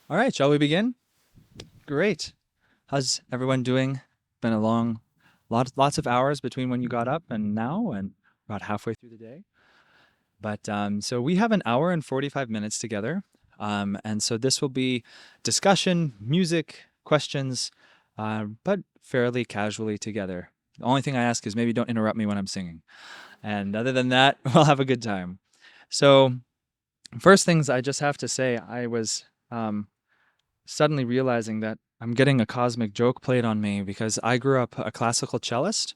All right, shall we begin? Great. How's everyone doing? Been a lots of hours between when you got up and now, and about halfway through the day. But we have an hour and 45 minutes together. And so this will be discussion, music, questions, but fairly casually together. The only thing I ask is maybe don't interrupt me when I'm singing. And other than that, we'll have a good time. So, first things I just have to say, I was suddenly realizing that I'm getting a cosmic joke played on me because I grew up a classical cellist.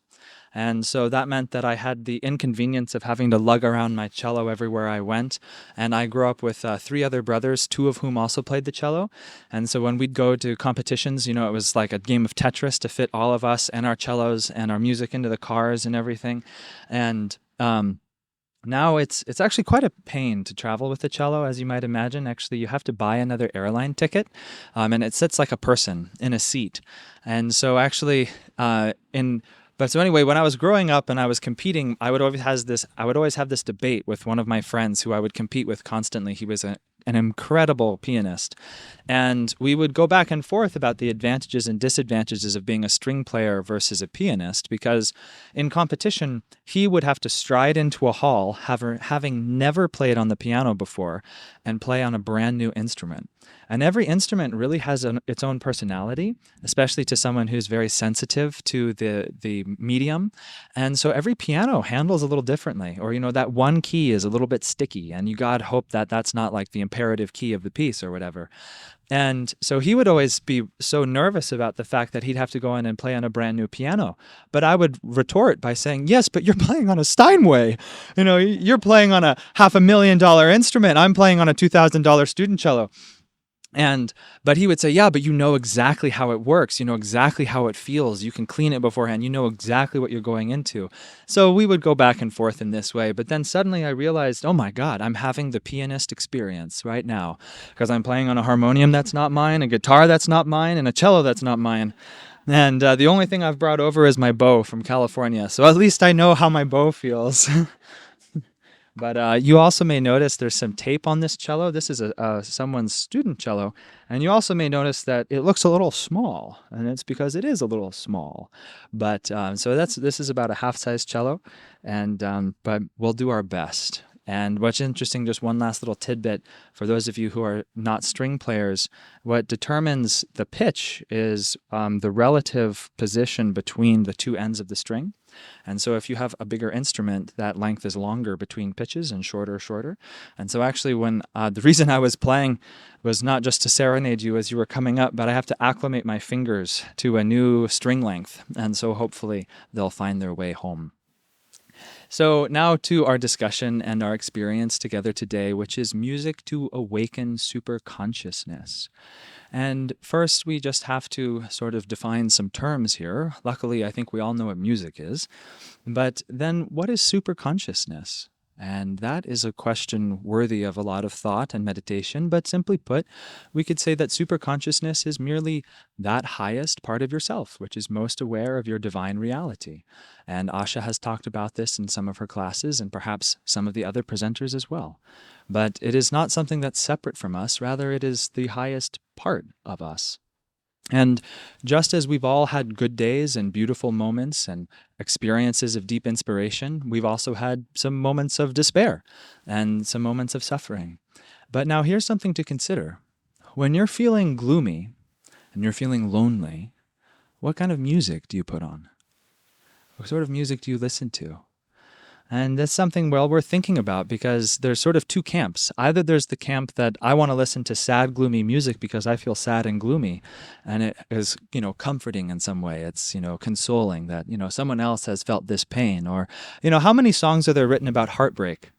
And so that meant that I had the inconvenience of having to lug around my cello everywhere I went. And I grew up with three other brothers, two of whom also played the cello. And so when we'd go to competitions, it was like a game of Tetris to fit all of us and our cellos and our music into the cars and everything. And now it's actually quite a pain to travel with the cello, as you might imagine. Actually, you have to buy another airline ticket, and it sits like a person in a seat. And so actually, in but so anyway, when I was growing up and I was competing, I would always have this debate with one of my friends who I would compete with constantly. He was an incredible pianist, and we would go back and forth about the advantages and disadvantages of being a string player versus a pianist, because in competition, he would have to stride into a hall, having never played on the piano before, and play on a brand new instrument. And every instrument really has its own personality, especially to someone who's very sensitive to the medium. And so every piano handles a little differently, or that one key is a little bit sticky, and you God hope that that's not like the imperative key of the piece or whatever. And so he would always be so nervous about the fact that he'd have to go in and play on a brand new piano. But I would retort by saying, yes, but you're playing on a Steinway. You're playing on a $500,000 instrument. I'm playing on a $2,000 student cello. But he would say, yeah, but you know exactly how it works. You know exactly how it feels. You can clean it beforehand. You know exactly what you're going into. So we would go back and forth in this way. But then suddenly I realized, oh my God, I'm having the pianist experience right now because I'm playing on a harmonium that's not mine, a guitar that's not mine, and a cello that's not mine. And the only thing I've brought over is my bow from California. So at least I know how my bow feels. But you also may notice there's some tape on this cello. This is someone's student cello. And you also may notice that it looks a little small, and it's because it is a little small. But so this is about a half-size cello, and but we'll do our best. And what's interesting, just one last little tidbit for those of you who are not string players, what determines the pitch is the relative position between the two ends of the string. And so if you have a bigger instrument, that length is longer between pitches and shorter. And so actually when the reason I was playing was not just to serenade you as you were coming up, but I have to acclimate my fingers to a new string length. And so hopefully they'll find their way home. So now to our discussion and our experience together today, which is music to awaken superconsciousness. And first, we just have to sort of define some terms here. Luckily, I think we all know what music is. But then, what is superconsciousness? And that is a question worthy of a lot of thought and meditation. But simply put, we could say that superconsciousness is merely that highest part of yourself, which is most aware of your divine reality. And Asha has talked about this in some of her classes, and perhaps some of the other presenters as well. But it is not something that's separate from us, rather, it is the highest part of us. And just as we've all had good days and beautiful moments and experiences of deep inspiration, we've also had some moments of despair and some moments of suffering. But now here's something to consider. When you're feeling gloomy and you're feeling lonely, what kind of music do you put on? What sort of music do you listen to? And that's something well worth thinking about, because there's sort of two camps. Either there's the camp that I want to listen to sad, gloomy music because I feel sad and gloomy, and it is, comforting in some way. It's, consoling that, someone else has felt this pain. Or, how many songs are there written about heartbreak?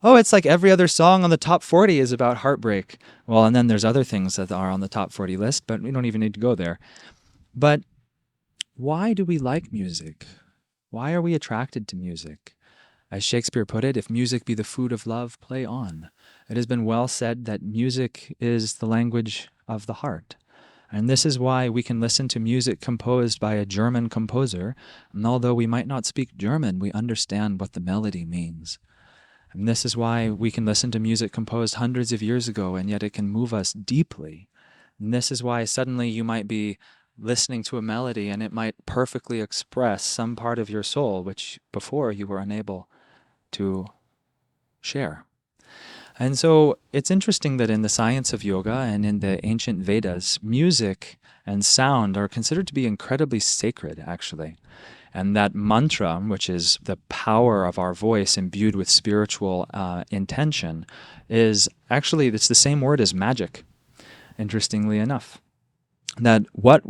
Oh, it's like every other song on the top 40 is about heartbreak. Well, and then there's other things that are on the top 40 list, but we don't even need to go there. But why do we like music? Why are we attracted to music? As Shakespeare put it, if music be the food of love, play on. It has been well said that music is the language of the heart. And this is why we can listen to music composed by a German composer, and although we might not speak German, we understand what the melody means. And this is why we can listen to music composed hundreds of years ago, and yet it can move us deeply. And this is why suddenly you might be listening to a melody and it might perfectly express some part of your soul which before you were unable to share. And so it's interesting that in the science of yoga and in the ancient Vedas, music and sound are considered to be incredibly sacred, actually. And that mantra, which is the power of our voice imbued with spiritual intention, is actually, it's the same word as magic, interestingly enough. That what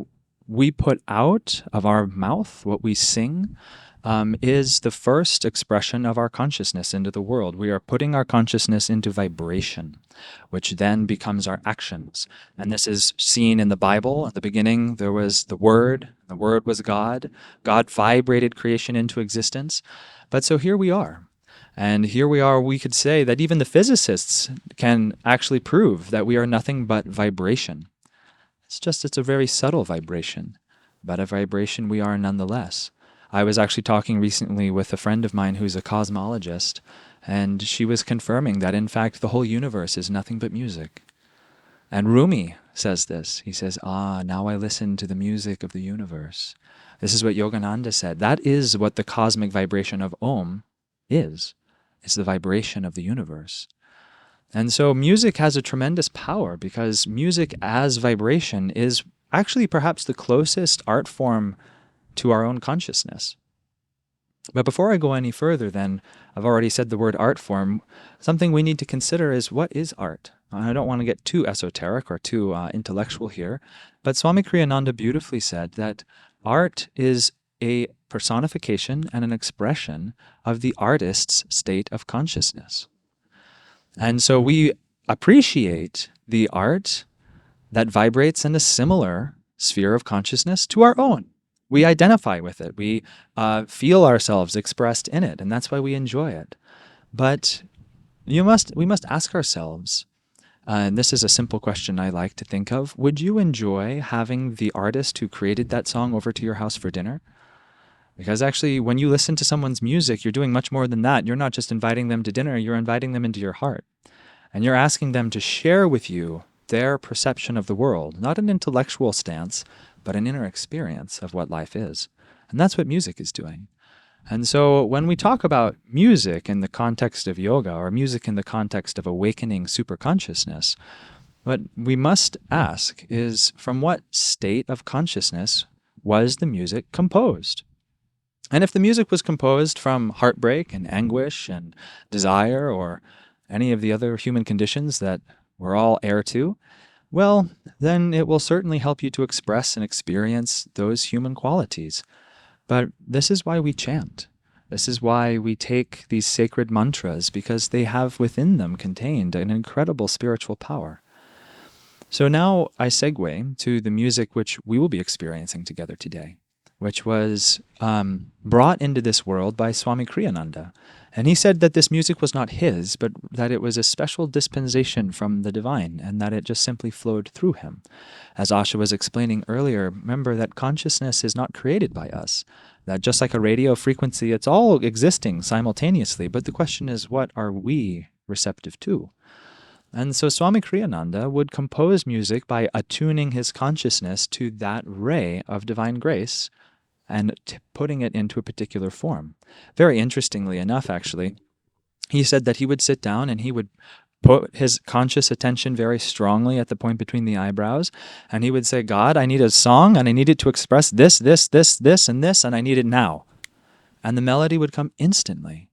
we put out of our mouth, what we sing, is the first expression of our consciousness into the world. We are putting our consciousness into vibration, which then becomes our actions. And this is seen in the Bible. At the beginning, there was the Word was God. God vibrated creation into existence. But so here we are. And here we are, we could say that even the physicists can actually prove that we are nothing but vibration. It's a very subtle vibration, but a vibration we are nonetheless. I was actually talking recently with a friend of mine who's a cosmologist, and she was confirming that, in fact, the whole universe is nothing but music. And Rumi says this. He says, now I listen to the music of the universe. This is what Yogananda said. That is what the cosmic vibration of Om is. It's the vibration of the universe. And so music has a tremendous power because music as vibration is actually perhaps the closest art form to our own consciousness. But before I go any further, then, I've already said the word art form. Something we need to consider is, what is art? I don't want to get too esoteric or too intellectual here, but Swami Kriyananda beautifully said that art is a personification and an expression of the artist's state of consciousness. And so we appreciate the art that vibrates in a similar sphere of consciousness to our own. We identify with it. We feel ourselves expressed in it, and that's why we enjoy it. But we must ask ourselves, and this is a simple question I like to think of, would you enjoy having the artist who created that song over to your house for dinner? Because actually, when you listen to someone's music, you're doing much more than that. You're not just inviting them to dinner, you're inviting them into your heart. And you're asking them to share with you their perception of the world, not an intellectual stance, but an inner experience of what life is. And that's what music is doing. And so when we talk about music in the context of yoga or music in the context of awakening superconsciousness, what we must ask is, from what state of consciousness was the music composed? And if the music was composed from heartbreak and anguish and desire or any of the other human conditions that we're all heir to, well, then it will certainly help you to express and experience those human qualities. But this is why we chant. This is why we take these sacred mantras, because they have within them contained an incredible spiritual power. So now I segue to the music which we will be experiencing together today, which was brought into this world by Swami Kriyananda. And he said that this music was not his, but that it was a special dispensation from the divine, and that it just simply flowed through him. As Asha was explaining earlier, remember that consciousness is not created by us. That just like a radio frequency, it's all existing simultaneously, but the question is, what are we receptive to? And so Swami Kriyananda would compose music by attuning his consciousness to that ray of divine grace and putting it into a particular form. Very interestingly enough, actually, he said that he would sit down and he would put his conscious attention very strongly at the point between the eyebrows, and he would say, God, I need a song, and I need it to express this, and this, and I need it now. And the melody would come instantly.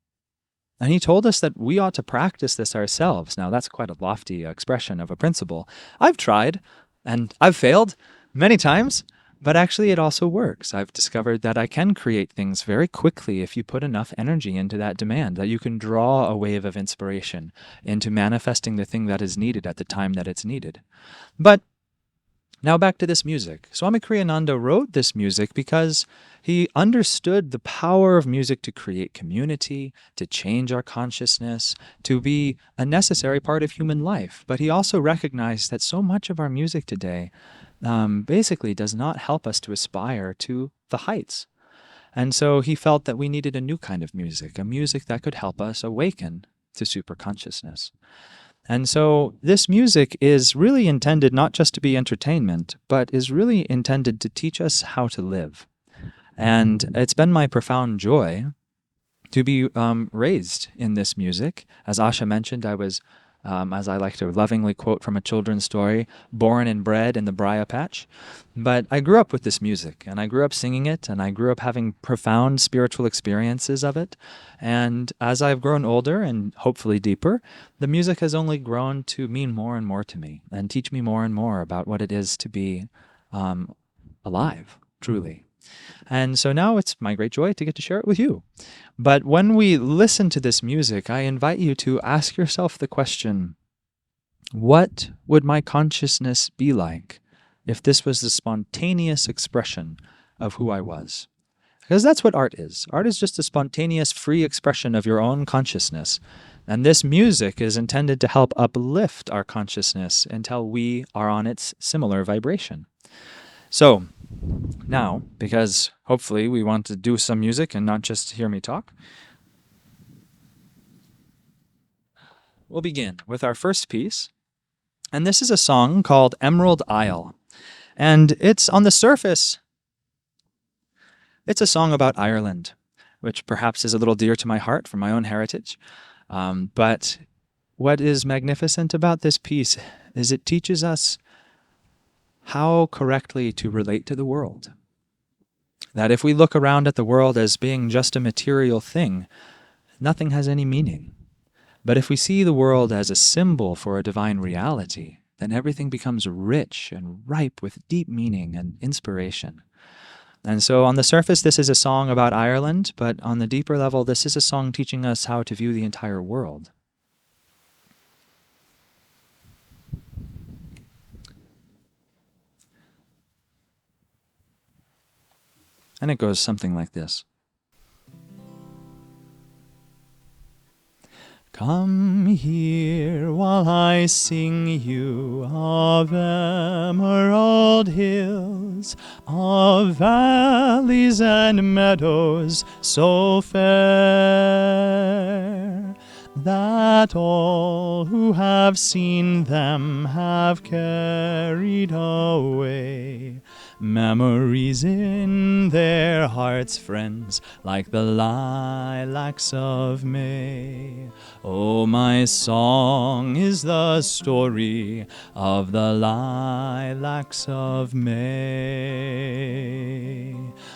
And he told us that we ought to practice this ourselves. Now, that's quite a lofty expression of a principle. I've tried, and I've failed many times, but actually it also works. I've discovered that I can create things very quickly if you put enough energy into that demand, that you can draw a wave of inspiration into manifesting the thing that is needed at the time that it's needed. But now back to this music. Swami Kriyananda wrote this music because he understood the power of music to create community, to change our consciousness, to be a necessary part of human life. But he also recognized that so much of our music today basically does not help us to aspire to the heights. And so he felt that we needed a new kind of music, a music that could help us awaken to superconsciousness. And so this music is really intended not just to be entertainment, but is really intended to teach us how to live. And it's been my profound joy to be raised in this music. As Asha mentioned, I was, as I like to lovingly quote from a children's story, born and bred in the briar patch. But I grew up with this music, and I grew up singing it, and I grew up having profound spiritual experiences of it. And as I've grown older and hopefully deeper, the music has only grown to mean more and more to me and teach me more and more about what it is to be alive, truly. And so now it's my great joy to get to share it with you. But when we listen to this music, I invite you to ask yourself the question, what would my consciousness be like if this was the spontaneous expression of who I was? Because that's what art is. Art is just a spontaneous, free expression of your own consciousness. And this music is intended to help uplift our consciousness until we are on its similar vibration. So, now, because hopefully we want to do some music and not just hear me talk, we'll begin with our first piece. And this is a song called Emerald Isle. And it's on the surface, it's a song about Ireland, which perhaps is a little dear to my heart from my own heritage. But what is magnificent about this piece is it teaches us how correctly to relate to the world. That if we look around at the world as being just a material thing, nothing has any meaning. But if we see the world as a symbol for a divine reality, then everything becomes rich and ripe with deep meaning and inspiration. And so on the surface, this is a song about Ireland, but on the deeper level, this is a song teaching us how to view the entire world. And it goes something like this. Come here while I sing you of emerald hills, of valleys and meadows so fair, that all who have seen them have carried away memories in their hearts, friends, like the lilacs of May. Oh, my song is the story of the lilacs of May.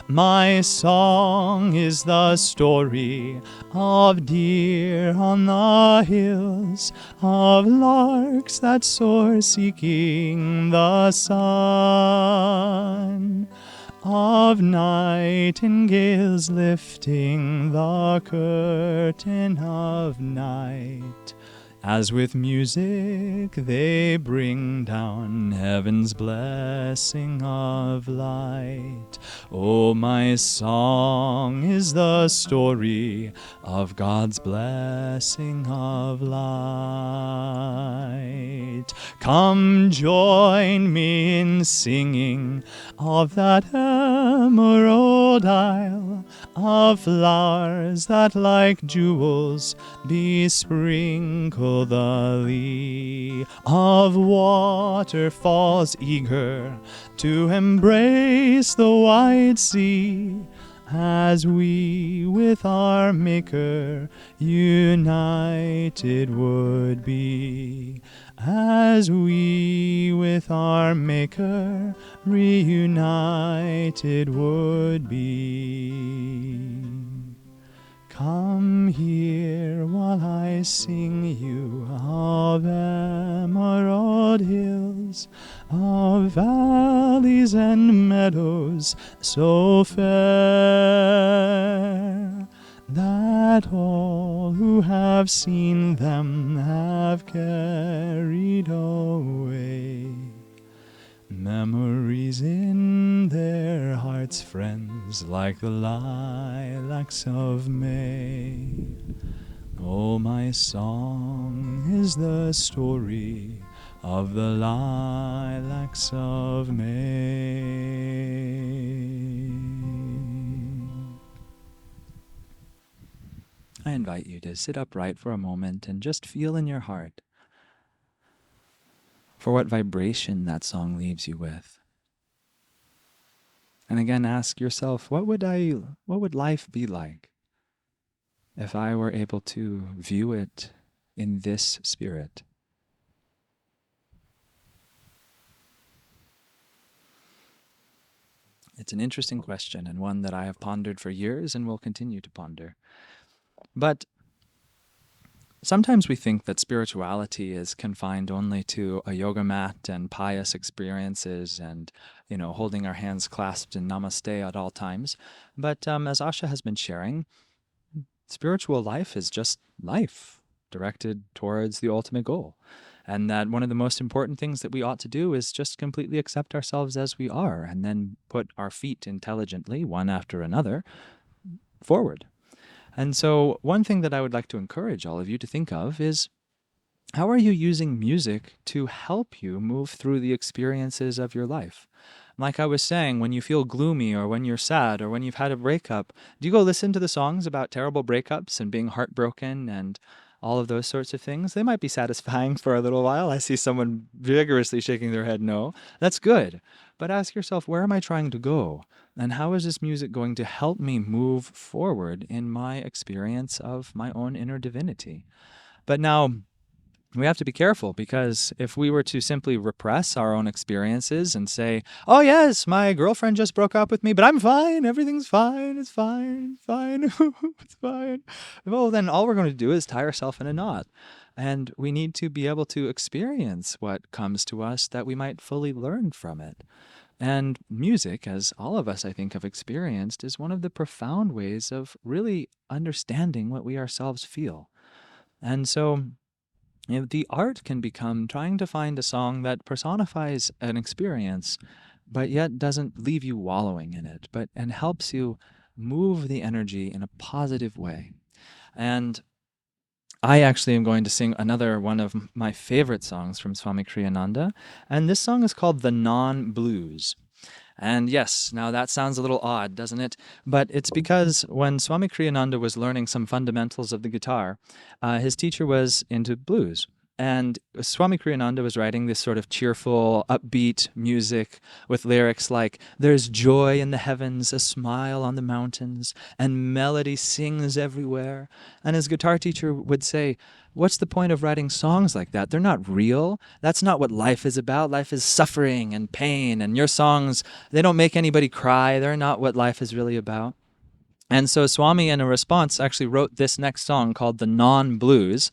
My song is the story of deer on the hills, of larks that soar seeking the sun, of nightingales lifting the curtain of night, as with music they bring down heaven's blessing of light. Oh, my song is the story of God's blessing of light. Come join me in singing of that emerald isle, of flowers that like jewels besprinkle the lea, of waterfalls eager to embrace the wide sea, as we with our Maker united would be, as we with our Maker reunited would be. Come here while I sing you of emerald hills, of valleys and meadows so fair, that all who have seen them have carried away memories in their hearts, friends, like the lilacs of May. Oh, my song is the story of the lilacs of May. I invite you to sit upright for a moment and just feel in your heart for what vibration that song leaves you with. And again, ask yourself, what would life be like if I were able to view it in this spirit? It's an interesting question, and one that I have pondered for years and will continue to ponder. But sometimes we think that spirituality is confined only to a yoga mat and pious experiences and, holding our hands clasped in namaste at all times. But as Asha has been sharing, spiritual life is just life directed towards the ultimate goal. And that one of the most important things that we ought to do is just completely accept ourselves as we are and then put our feet intelligently, one after another, forward. And so one thing that I would like to encourage all of you to think of is, how are you using music to help you move through the experiences of your life? Like I was saying, when you feel gloomy or when you're sad or when you've had a breakup, do you go listen to the songs about terrible breakups and being heartbroken and all of those sorts of things? They might be satisfying for a little while. I see someone vigorously shaking their head no. That's good. But ask yourself, where am I trying to go? And how is this music going to help me move forward in my experience of my own inner divinity? But now, we have to be careful, because if we were to simply repress our own experiences and say, oh yes, my girlfriend just broke up with me, but I'm fine, everything's fine, it's fine, it's fine. Well, then all we're going to do is tie ourselves in a knot. And we need to be able to experience what comes to us that we might fully learn from it. And music, as all of us, I think, have experienced, is one of the profound ways of really understanding what we ourselves feel. And so the art can become trying to find a song that personifies an experience, but yet doesn't leave you wallowing in it, and helps you move the energy in a positive way. And I actually am going to sing another one of my favorite songs from Swami Kriyananda, and this song is called The Non-Blues. And yes, now that sounds a little odd, doesn't it? But it's because when Swami Kriyananda was learning some fundamentals of the guitar, his teacher was into blues. And Swami Kriyananda was writing this sort of cheerful, upbeat music with lyrics like, there's joy in the heavens, a smile on the mountains, and melody sings everywhere. And his guitar teacher would say, what's the point of writing songs like that? They're not real. That's not what life is about. Life is suffering and pain, and your songs, they don't make anybody cry. They're not what life is really about. And so Swami, in a response, actually wrote this next song called The Non-Blues.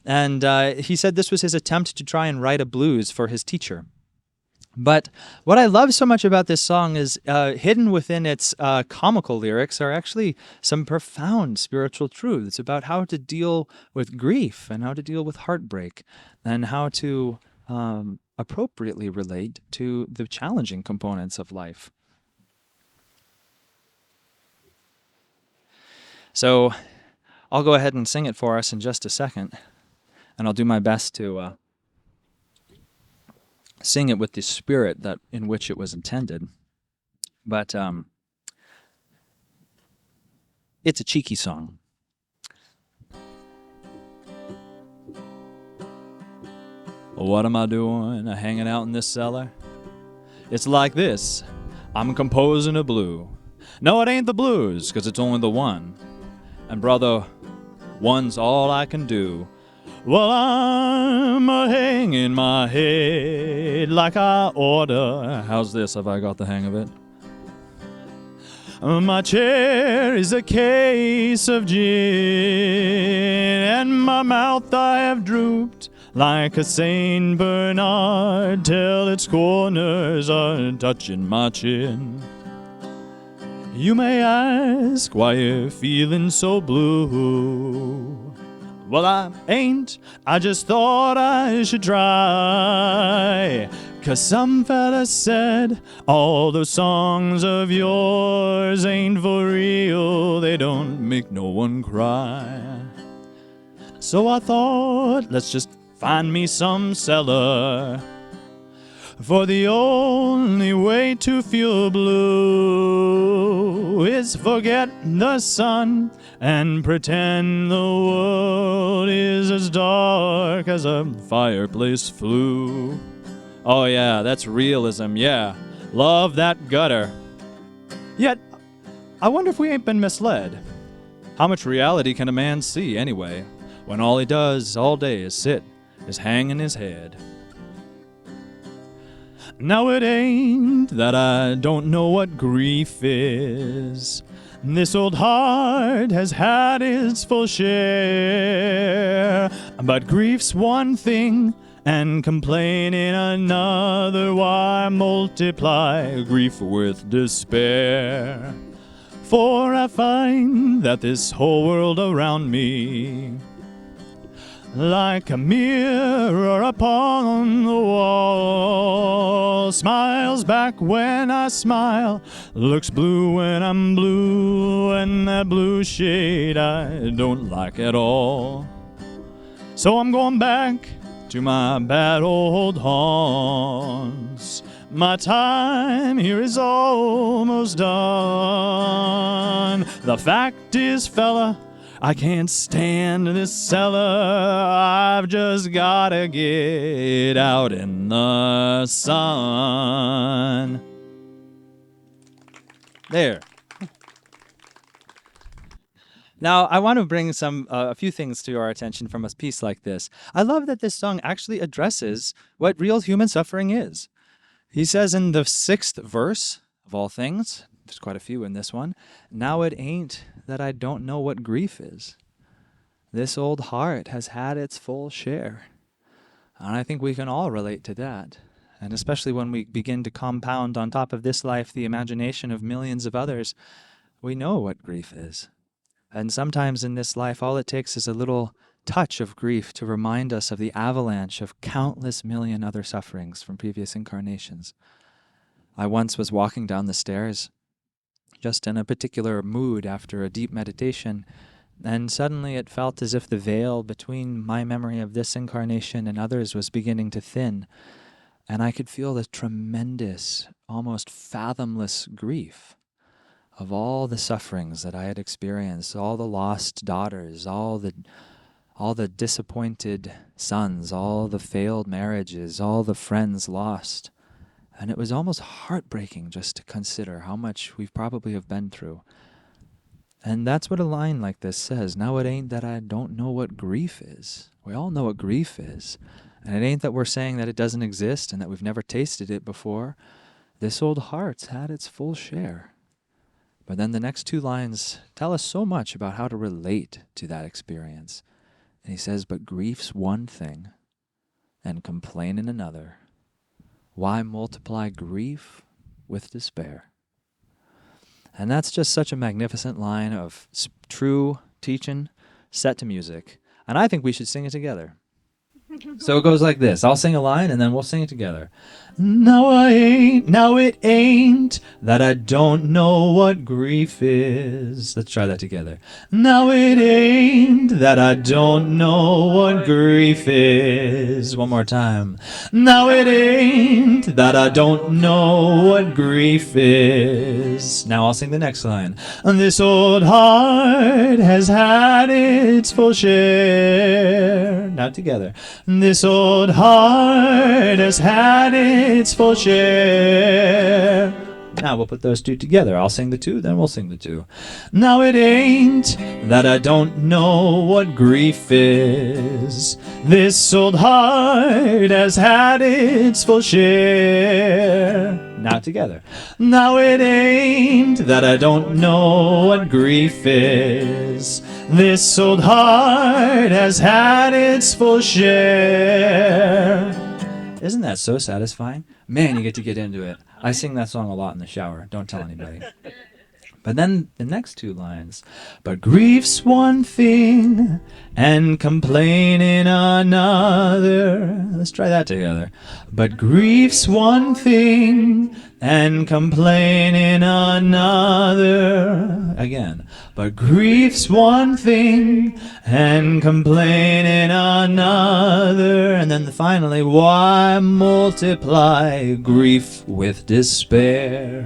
And he said this was his attempt to try and write a blues for his teacher. But what I love so much about this song is hidden within its comical lyrics are actually some profound spiritual truths about how to deal with grief and how to deal with heartbreak and how to appropriately relate to the challenging components of life. So I'll go ahead and sing it for us in just a second, and I'll do my best to sing it with the spirit that in which it was intended. But it's a cheeky song. What am I doing hanging out in this cellar? It's like this. I'm composing a blue. No, it ain't the blues, 'cause it's only the one. And brother, one's all I can do. Well, I'm hanging my head like I oughta. How's this? Have I got the hang of it? My chair is a case of gin, and my mouth I have drooped like a Saint Bernard till its corners are touching my chin. You may ask why you're feeling so blue. Well, I ain't, I just thought I should try. 'Cause some fella said all those songs of yours ain't for real, they don't make no one cry. So I thought, let's just find me some cellar, for the only way to feel blue is forget the sun and pretend the world is as dark as a fireplace flue. Oh yeah, that's realism, yeah. Love that gutter. Yet, I wonder if we ain't been misled. How much reality can a man see, anyway, when all he does all day is hanging his head? Now it ain't that I don't know what grief is. This old heart has had its full share. But grief's one thing, and complaining another. Why multiply grief with despair? For I find that this whole world around me, like a mirror upon the wall, smiles back when I smile, looks blue when I'm blue, and that blue shade I don't like at all. So I'm going back to my bad old haunts. My time here is almost done. The fact is, fella, I can't stand this cellar. I've just gotta get out in the sun. There. Now, I want to bring a few things to our attention from a piece like this. I love that this song actually addresses what real human suffering is. He says in the 6th verse, of all things, there's quite a few in this one, now it ain't that I don't know what grief is. This old heart has had its full share. And I think we can all relate to that. And especially when we begin to compound on top of this life the imagination of millions of others, we know what grief is. And sometimes in this life, all it takes is a little touch of grief to remind us of the avalanche of countless million other sufferings from previous incarnations. I once was walking down the stairs, just in a particular mood after a deep meditation, and suddenly it felt as if the veil between my memory of this incarnation and others was beginning to thin, and I could feel the tremendous, almost fathomless grief of all the sufferings that I had experienced, all the lost daughters, all the disappointed sons, all the failed marriages, all the friends lost. And it was almost heartbreaking just to consider how much we probably have been through. And that's what a line like this says. Now it ain't that I don't know what grief is. We all know what grief is. And it ain't that we're saying that it doesn't exist and that we've never tasted it before. This old heart's had its full share. But then the next 2 lines tell us so much about how to relate to that experience. And he says, but grief's one thing, and complainin' another. Why multiply grief with despair? And that's just such a magnificent line of true teaching set to music. And I think we should sing it together. So it goes like this. I'll sing a line and then we'll sing it together. Now it ain't that I don't know what grief is. Let's try that together. Now it ain't that I don't know what grief is. One more time. Now it ain't that I don't know what grief is. Now I'll sing the next line. This old heart has had its full share. Now together. This old heart has had its full share. Now we'll put those 2 together. I'll sing the 2, then we'll sing the 2. Now it ain't that I don't know what grief is. This old heart has had its full share. Now together. Now it ain't that I don't know what grief is. This old heart has had its full share. Isn't that so satisfying? Man, you get into it. I sing that song a lot in the shower. Don't tell anybody. But then the next 2 lines. But grief's one thing, and complaining another. Let's try that together. But grief's one thing, and complaining another. Again. But grief's one thing, and complaining another. And then finally, why multiply grief with despair?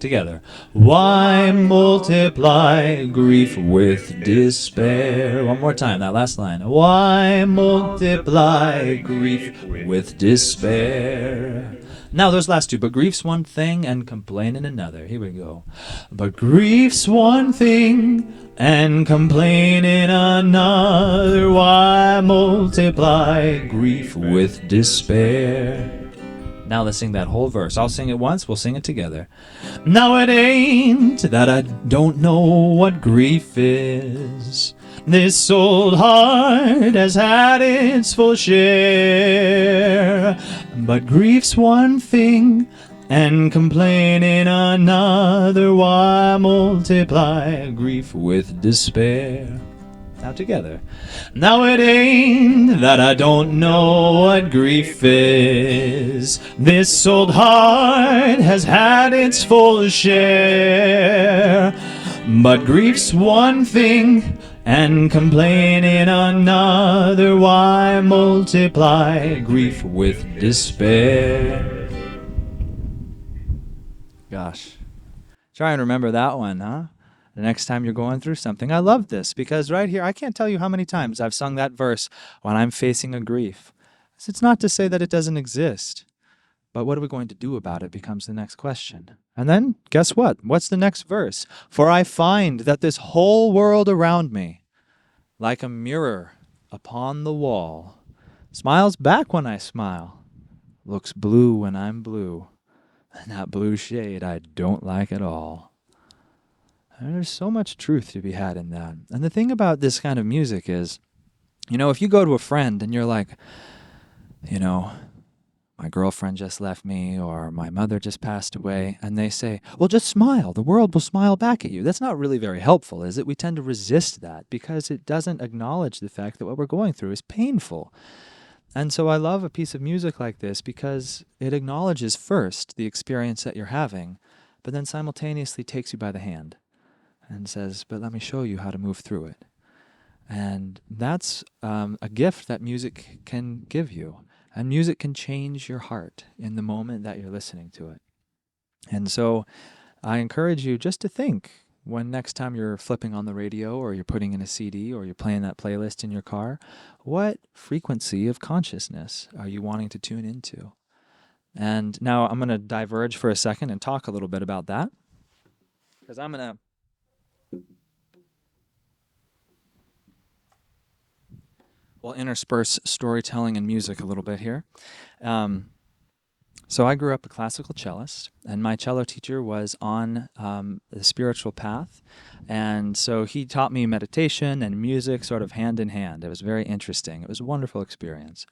Together. Why multiply grief with despair? One more time, that last line. Why multiply grief with despair? Now those last two. But grief's one thing and complaining another. Here we go. But grief's one thing and complaining another. Why multiply grief with despair? Now let's sing that whole verse. I'll sing it once, we'll sing it together. Now it ain't that I don't know what grief is. This old heart has had its full share. But grief's one thing and complaining another. Why multiply grief with despair? Now together. Now it ain't that I don't know what grief is. This old heart has had its full share. But grief's one thing and complaining another. Why multiply grief with despair? Gosh. Try and remember that one, huh? The next time you're going through something. I love this because right here, I can't tell you how many times I've sung that verse when I'm facing a grief. It's not to say that it doesn't exist, but what are we going to do about it becomes the next question. And then, guess what? What's the next verse? For I find that this whole world around me, like a mirror upon the wall, smiles back when I smile, looks blue when I'm blue, and that blue shade I don't like at all. And there's so much truth to be had in that. And the thing about this kind of music is, if you go to a friend and you're like, my girlfriend just left me or my mother just passed away, and they say, well, just smile. The world will smile back at you. That's not really very helpful, is it? We tend to resist that because it doesn't acknowledge the fact that what we're going through is painful. And so I love a piece of music like this because it acknowledges first the experience that you're having, but then simultaneously takes you by the hand and says, but let me show you how to move through it. And that's a gift that music can give you. And music can change your heart in the moment that you're listening to it. And so I encourage you just to think when next time you're flipping on the radio or you're putting in a CD or you're playing that playlist in your car, what frequency of consciousness are you wanting to tune into? And now I'm going to diverge for a second and talk a little bit about that. Because I'm going to we'll intersperse storytelling and music a little bit here. So I grew up a classical cellist, and my cello teacher was on the spiritual path. And so he taught me meditation and music sort of hand in hand. It was very interesting. It was a wonderful experience.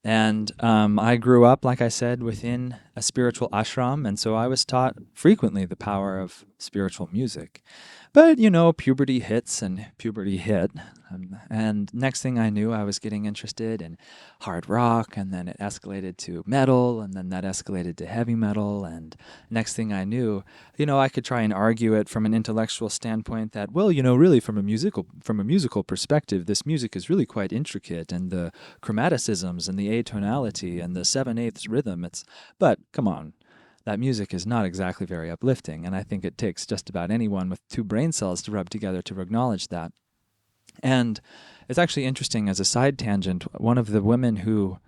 And I grew up, like I said, within a spiritual ashram, and so I was taught frequently the power of spiritual music. But, puberty hits and puberty hit. And next thing I knew, I was getting interested in hard rock, and then it escalated to metal, and then that escalated to heavy metal. And next thing I knew, I could try and argue it from an intellectual standpoint that, well, really from a musical perspective, this music is really quite intricate, and the chromaticisms and the atonality and the 7/8 rhythm, but come on. That music is not exactly very uplifting, and I think it takes just about anyone with two brain cells to rub together to acknowledge that. And it's actually interesting, as a side tangent, one of the women who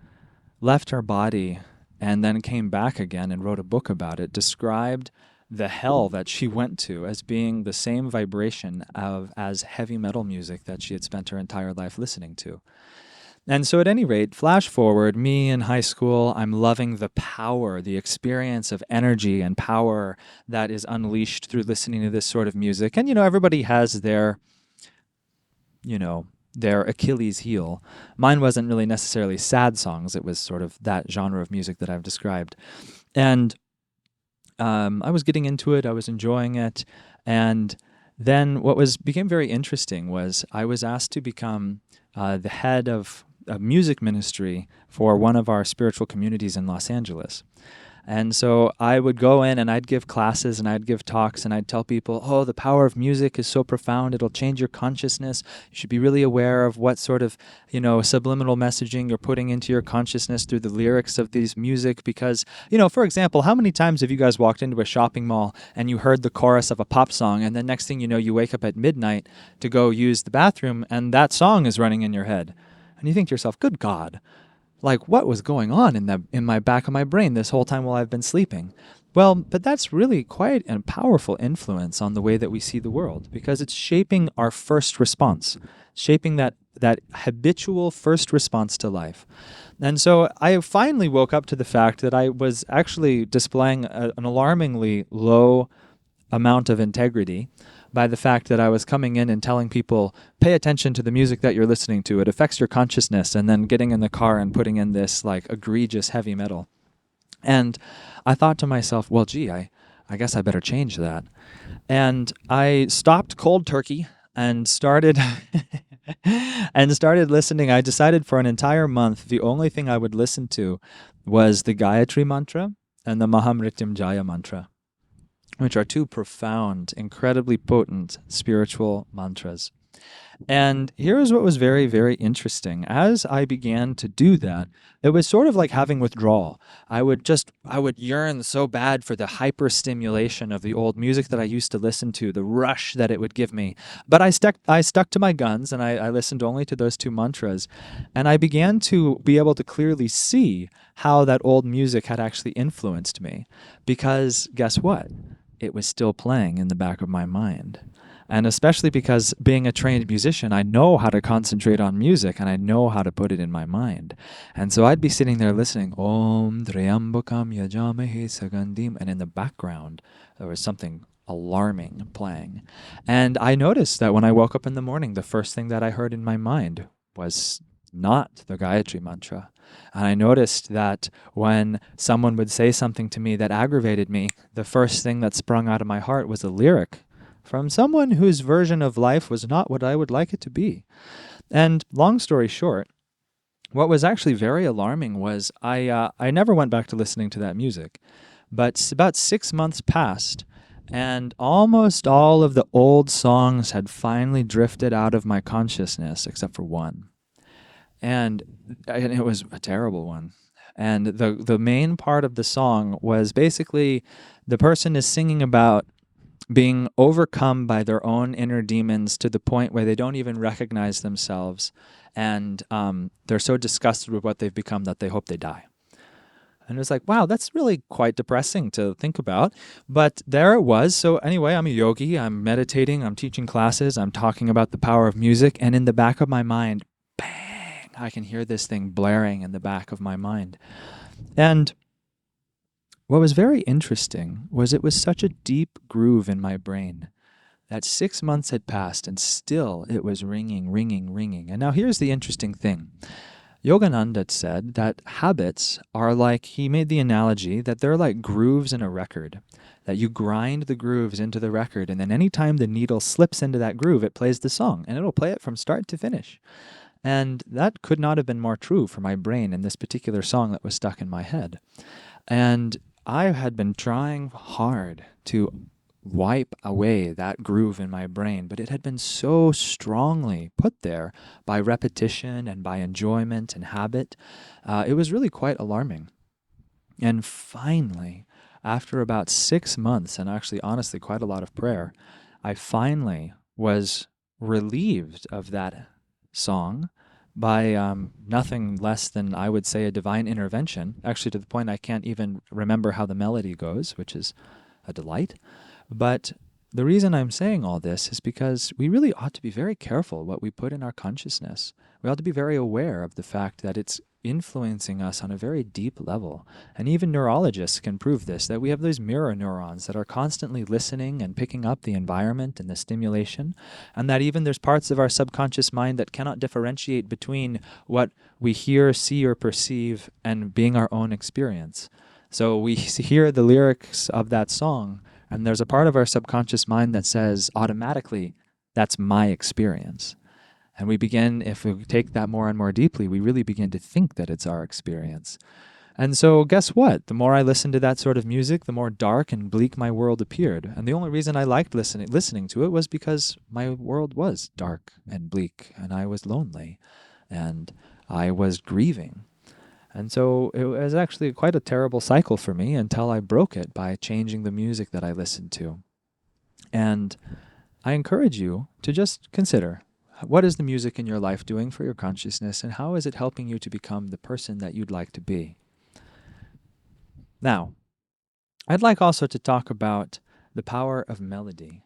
left her body and then came back again and wrote a book about it described the hell that she went to as being the same vibration as heavy metal music that she had spent her entire life listening to. And so at any rate, flash forward, me in high school, I'm loving the power, the experience of energy and power that is unleashed through listening to this sort of music. And, everybody has their Achilles heel. Mine wasn't really necessarily sad songs. It was sort of that genre of music that I've described. And I was getting into it. I was enjoying it. And then what became very interesting was I was asked to become the head of a music ministry for one of our spiritual communities in Los Angeles. And so I would go in and I'd give classes and I'd give talks and I'd tell people, oh, the power of music is so profound. It'll change your consciousness. You should be really aware of what sort of, subliminal messaging you're putting into your consciousness through the lyrics of these music. Because, for example, how many times have you guys walked into a shopping mall and you heard the chorus of a pop song, and then next thing you know, you wake up at midnight to go use the bathroom and that song is running in your head? And you think to yourself, good God, like what was going on in my back of my brain this whole time while I've been sleeping? Well, but that's really quite a powerful influence on the way that we see the world, because it's shaping our first response, shaping that habitual first response to life. And so I finally woke up to the fact that I was actually displaying an alarmingly low amount of integrity by the fact that I was coming in and telling people, pay attention to the music that you're listening to. It affects your consciousness, and then getting in the car and putting in this like egregious heavy metal. And I thought to myself, well, gee, I guess I better change that. And I stopped cold turkey and started listening. I decided for an entire month, the only thing I would listen to was the Gayatri mantra and the Mahamrityunjaya mantra, which are two profound, incredibly potent spiritual mantras. And here's what was very, very interesting. As I began to do that, it was sort of like having withdrawal. I would yearn so bad for the hyper stimulation of the old music that I used to listen to, the rush that it would give me. But I stuck to my guns, and I listened only to those two mantras. And I began to be able to clearly see how that old music had actually influenced me. Because guess what? It was still playing in the back of my mind. And especially because being a trained musician, I know how to concentrate on music and I know how to put it in my mind. And so I'd be sitting there listening, Om Triambakam Yajamahe Sagandim, and in the background, there was something alarming playing. And I noticed that when I woke up in the morning, the first thing that I heard in my mind was not the Gayatri mantra. And I noticed that when someone would say something to me that aggravated me, the first thing that sprung out of my heart was a lyric from someone whose version of life was not what I would like it to be. And long story short, what was actually very alarming was I never went back to listening to that music. But about 6 months passed, and almost all of the old songs had finally drifted out of my consciousness, except for one. And it was a terrible one. And the main part of the song was basically the person is singing about being overcome by their own inner demons to the point where they don't even recognize themselves, and they're so disgusted with what they've become that they hope they die. And it was like, wow, that's really quite depressing to think about. But there it was. So anyway, I'm a yogi, I'm meditating, I'm teaching classes, I'm talking about the power of music, and in the back of my mind, bang, I can hear this thing blaring in the back of my mind. And what was very interesting was it was such a deep groove in my brain that 6 months had passed and still it was ringing, ringing, ringing. And now here's the interesting thing. Yogananda said that habits are like, he made the analogy that they're like grooves in a record, that you grind the grooves into the record, and then anytime the needle slips into that groove, it plays the song, and it'll play it from start to finish. And that could not have been more true for my brain in this particular song that was stuck in my head. And I had been trying hard to wipe away that groove in my brain, but it had been so strongly put there by repetition and by enjoyment and habit. It was really quite alarming. And finally, after about 6 months, and actually honestly quite a lot of prayer, I finally was relieved of that song by nothing less than, I would say, a divine intervention, actually to the point I can't even remember how the melody goes, which is a delight. But the reason I'm saying all this is because we really ought to be very careful what we put in our consciousness. We ought to be very aware of the fact that it's influencing us on a very deep level. And even neurologists can prove this, that we have those mirror neurons that are constantly listening and picking up the environment and the stimulation, and that even there's parts of our subconscious mind that cannot differentiate between what we hear, see, or perceive and being our own experience. So we hear the lyrics of that song, and there's a part of our subconscious mind that says automatically, that's my experience. And we begin, if we take that more and more deeply, we really begin to think that it's our experience. And so, guess what? The more I listened to that sort of music, the more dark and bleak my world appeared. And the only reason I liked listening to it was because my world was dark and bleak, and I was lonely, and I was grieving. And so it was actually quite a terrible cycle for me until I broke it by changing the music that I listened to. And I encourage you to just consider, what is the music in your life doing for your consciousness, and how is it helping you to become the person that you'd like to be? Now, I'd like also to talk about the power of melody,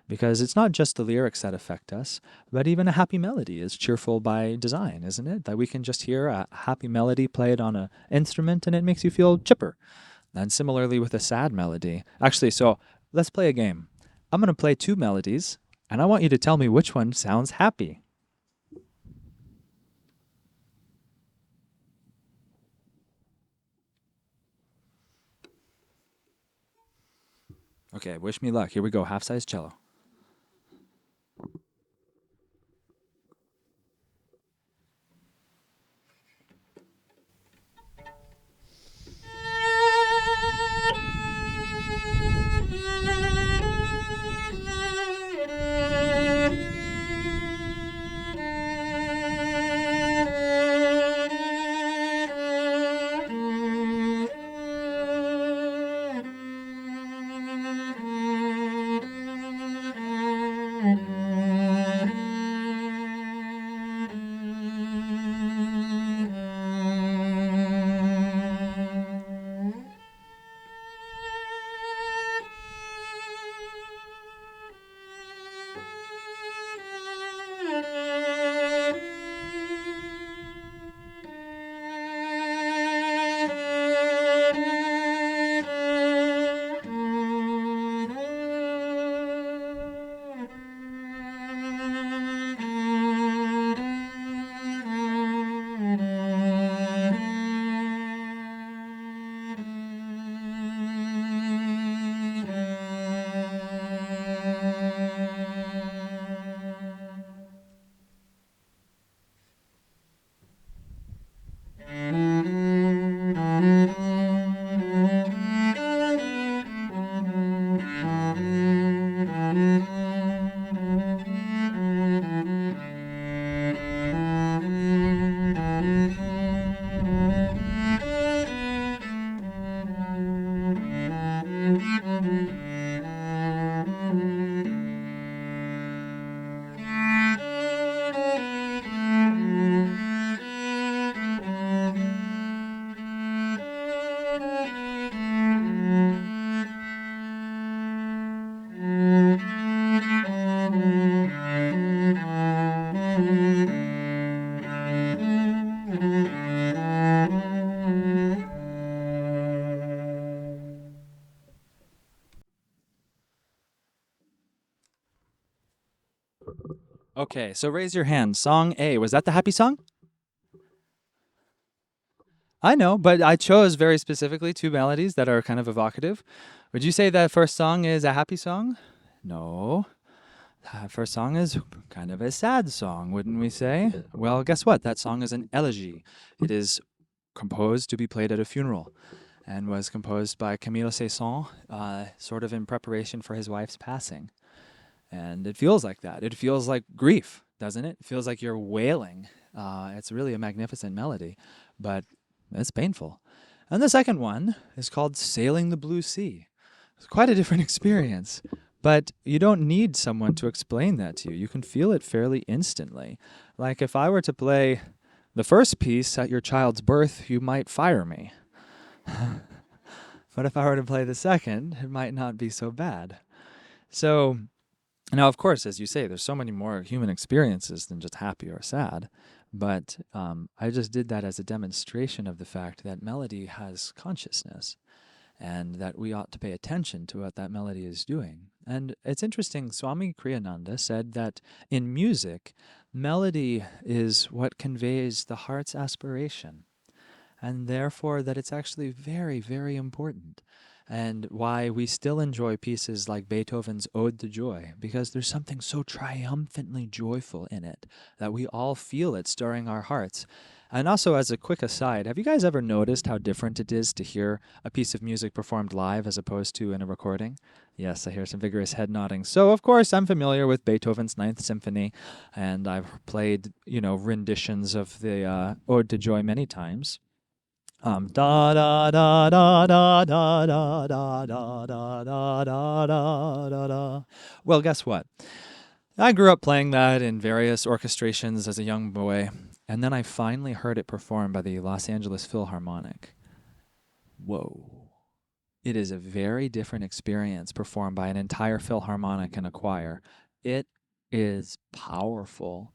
because it's not just the lyrics that affect us, but even a happy melody is cheerful by design, isn't it? That we can just hear a happy melody played on an instrument and it makes you feel chipper. And similarly with a sad melody. Actually, so let's play a game. I'm going to play two melodies, and I want you to tell me which one sounds happy. Okay, wish me luck. Here we go. Half-size cello. Okay, so raise your hand. Song A. Was that the happy song? I know, but I chose very specifically two melodies that are kind of evocative. Would you say that first song is a happy song? No. That first song is kind of a sad song, wouldn't we say? Well, guess what? That song is an elegy. It is composed to be played at a funeral and was composed by Camille Saint-Saëns, sort of in preparation for his wife's passing. And it feels like that. It feels like grief, doesn't it? It feels like you're wailing. It's really a magnificent melody, but it's painful. And the second one is called Sailing the Blue Sea. It's quite a different experience, but you don't need someone to explain that to you. You can feel it fairly instantly. Like if I were to play the first piece at your child's birth, you might fire me. But if I were to play the second, it might not be so bad. So now, of course, as you say, there's so many more human experiences than just happy or sad. But I just did that as a demonstration of the fact that melody has consciousness and that we ought to pay attention to what that melody is doing. And it's interesting, Swami Kriyananda said that in music, melody is what conveys the heart's aspiration, and therefore that it's actually very, very important. And why we still enjoy pieces like Beethoven's Ode to Joy, because there's something so triumphantly joyful in it that we all feel it stirring our hearts. And also, as a quick aside, have you guys ever noticed how different it is to hear a piece of music performed live as opposed to in a recording? Yes, I hear some vigorous head nodding. So, of course, I'm familiar with Beethoven's Ninth Symphony, and I've played, renditions of the Ode to Joy many times. Da da da da da da da da da da da da da da. Well, guess what? I grew up playing that in various orchestrations as a young boy, and then I finally heard it performed by the Los Angeles Philharmonic. Whoa. It is a very different experience performed by an entire Philharmonic and a choir. It is powerful.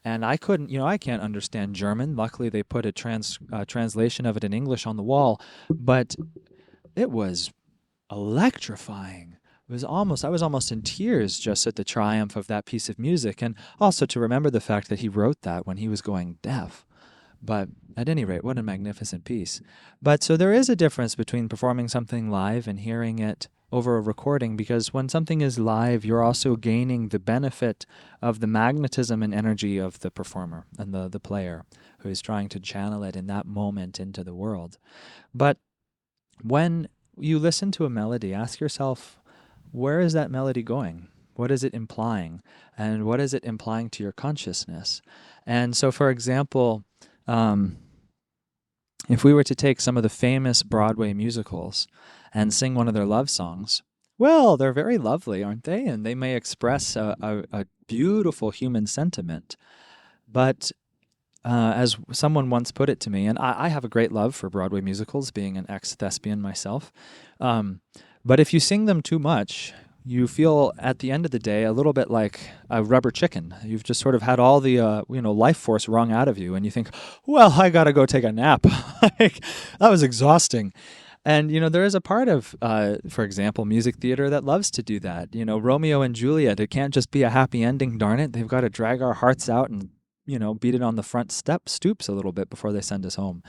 And I couldn't, I can't understand German. Luckily, they put a translation of it in English on the wall, but it was electrifying. I was almost in tears just at the triumph of that piece of music, and also to remember the fact that he wrote that when he was going deaf. But at any rate, what a magnificent piece. But so there is a difference between performing something live and hearing it over a recording, because when something is live, you're also gaining the benefit of the magnetism and energy of the performer and the player who is trying to channel it in that moment into the world. But when you listen to a melody, ask yourself, where is that melody going? What is it implying? And what is it implying to your consciousness? And so, for example, if we were to take some of the famous Broadway musicals and sing one of their love songs, well, they're very lovely, aren't they? And they may express a beautiful human sentiment. But as someone once put it to me, and I have a great love for Broadway musicals, being an ex-thespian myself, but if you sing them too much, you feel at the end of the day a little bit like a rubber chicken. You've just sort of had all the life force wrung out of you, and you think, well, I gotta go take a nap. Like, that was exhausting. And there is a part of, for example, music theater that loves to do that. Romeo and Juliet. It can't just be a happy ending. Darn it, they've got to drag our hearts out and beat it on the front stoops a little bit before they send us home.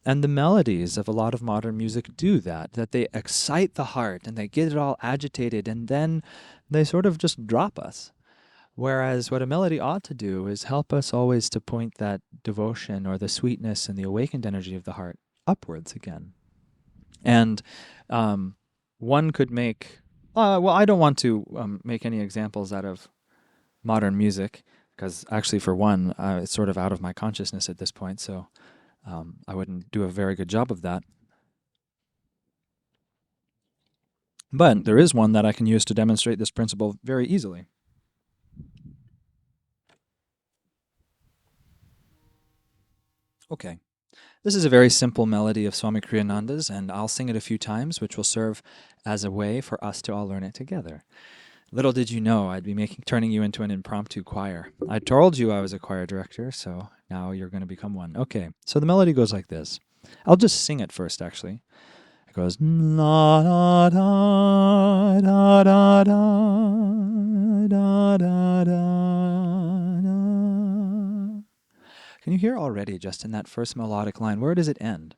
And the melodies of a lot of modern music do that they excite the heart and they get it all agitated, and then they sort of just drop us. Whereas what a melody ought to do is help us always to point that devotion or the sweetness and the awakened energy of the heart upwards again. And one could make, I don't want to make any examples out of modern music, because actually, for one, it's sort of out of my consciousness at this point, so I wouldn't do a very good job of that. But there is one that I can use to demonstrate this principle very easily. Okay. This is a very simple melody of Swami Kriyananda's, and I'll sing it a few times, which will serve as a way for us to all learn it together. Little did you know I'd be turning you into an impromptu choir. I told you I was a choir director, so now you're going to become one. Okay, so the melody goes like this. I'll just sing it first, actually. It goes la da da da da da da da da. Can you hear already, just in that first melodic line, where does it end?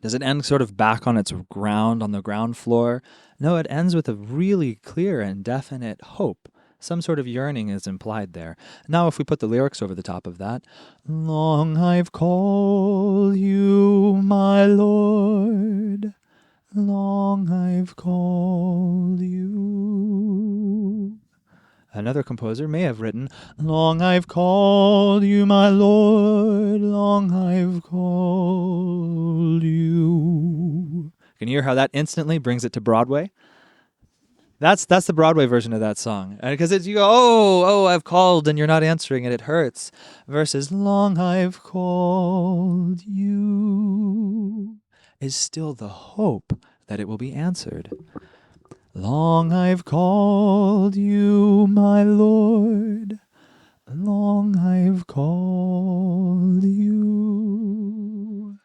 Does it end sort of back on its ground, on the ground floor? No, it ends with a really clear and definite hope. Some sort of yearning is implied there. Now, if we put the lyrics over the top of that, long I've called you, my Lord, long I've called you. Another composer may have written, long I've called you, my Lord, long I've called you. Can you hear how that instantly brings it to Broadway? That's the Broadway version of that song. Because you go, oh, I've called, and you're not answering, and it hurts. Versus, long I've called you, is still the hope that it will be answered. Long I've called you, my Lord, long I've called you.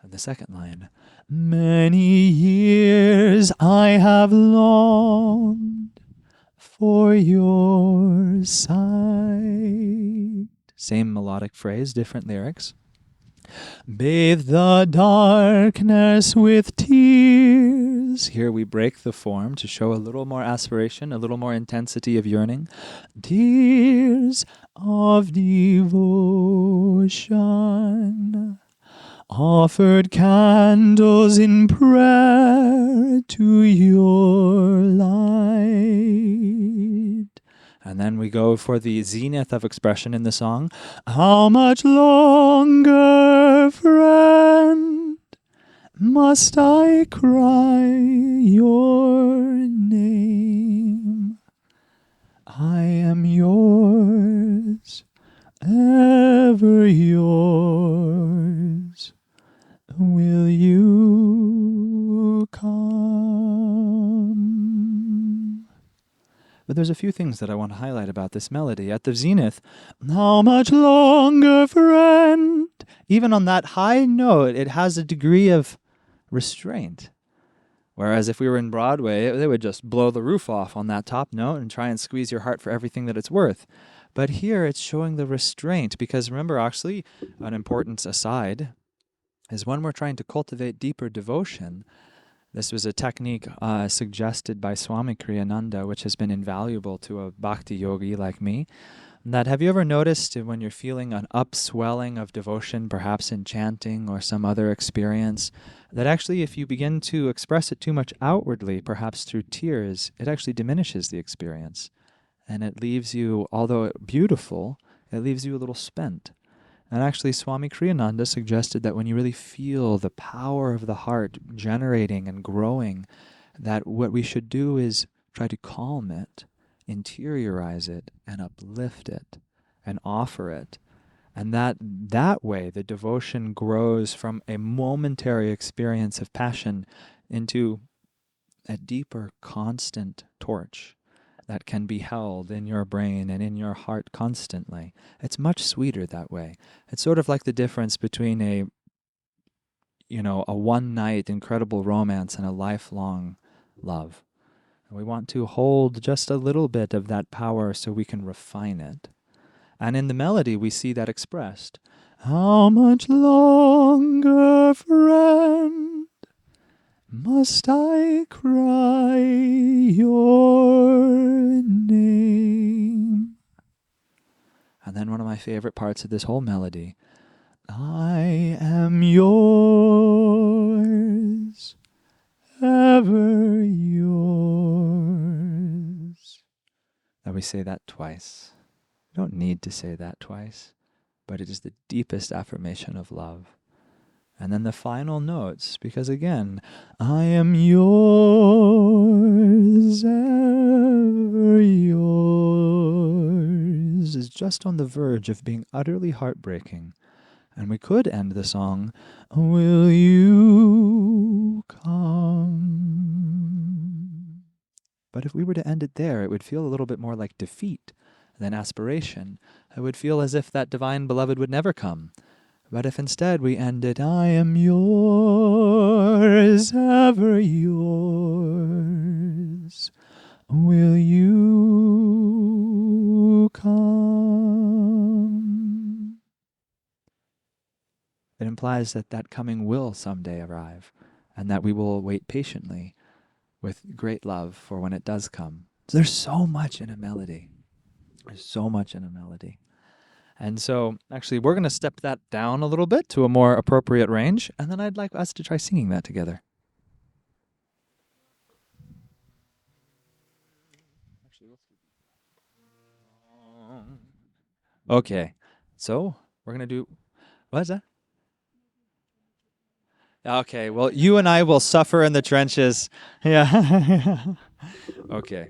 And the second line, many years I have longed for your sight. Same melodic phrase, different lyrics. Bathe the darkness with tears tears. Here we break the form to show a little more aspiration, a little more intensity of yearning. Tears of devotion, offered candles in prayer to your light. And then we go for the zenith of expression in the song. How much longer, friend, must I cry your name? I am yours, ever yours. Will you come? But there's a few things that I want to highlight about this melody. At the zenith, how much longer, friend? Even on that high note, it has a degree of restraint. Whereas if we were in Broadway, they would just blow the roof off on that top note and try and squeeze your heart for everything that it's worth. But here it's showing the restraint, because remember, actually, an important aside is when we're trying to cultivate deeper devotion. This was a technique suggested by Swami Kriyananda, which has been invaluable to a bhakti yogi like me. That have you ever noticed when you're feeling an upswelling of devotion, perhaps in chanting or some other experience, that actually if you begin to express it too much outwardly, perhaps through tears, it actually diminishes the experience. And it leaves you, although beautiful, it leaves you a little spent. And actually, Swami Kriyananda suggested that when you really feel the power of the heart generating and growing, that what we should do is try to calm it, interiorize it, and uplift it, and offer it. And that way, the devotion grows from a momentary experience of passion into a deeper, constant torch that can be held in your brain and in your heart constantly. It's much sweeter that way. It's sort of like the difference between a one-night incredible romance and a lifelong love. We want to hold just a little bit of that power so we can refine it. And in the melody, we see that expressed. How much longer, friend, must I cry your name? And then one of my favorite parts of this whole melody. I am yours, ever yours. That we say that twice. We don't need to say that twice, but it is the deepest affirmation of love. And then the final notes, because again, I am yours, ever yours, is just on the verge of being utterly heartbreaking. And we could end the song, will you come? But if we were to end it there, it would feel a little bit more like defeat than aspiration. It would feel as if that divine beloved would never come. But if instead we end it, I am yours, ever yours, will you come? It implies that that coming will someday arrive, and that we will wait patiently with great love for when it does come. So there's so much in a melody. There's so much in a melody. And so, actually, we're going to step that down a little bit to a more appropriate range, and then I'd like us to try singing that together. Okay, so we're going to do... What is that? Okay, well, you and I will suffer in the trenches. Yeah. Okay.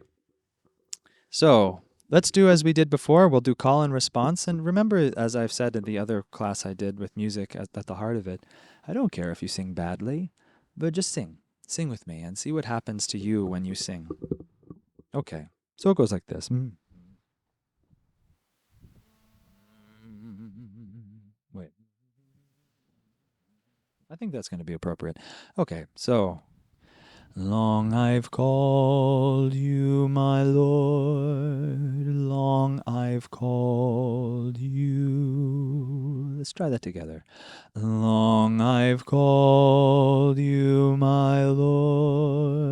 So... let's do as we did before. We'll do call and response. And remember, as I've said in the other class I did with music at the heart of it, I don't care if you sing badly, but just sing. Sing with me and see what happens to you when you sing. Okay, so it goes like this. Wait. I think that's going to be appropriate. Okay, so... long I've called you, my Lord, long I've called you. Let's try that together. Long I've called you, my Lord,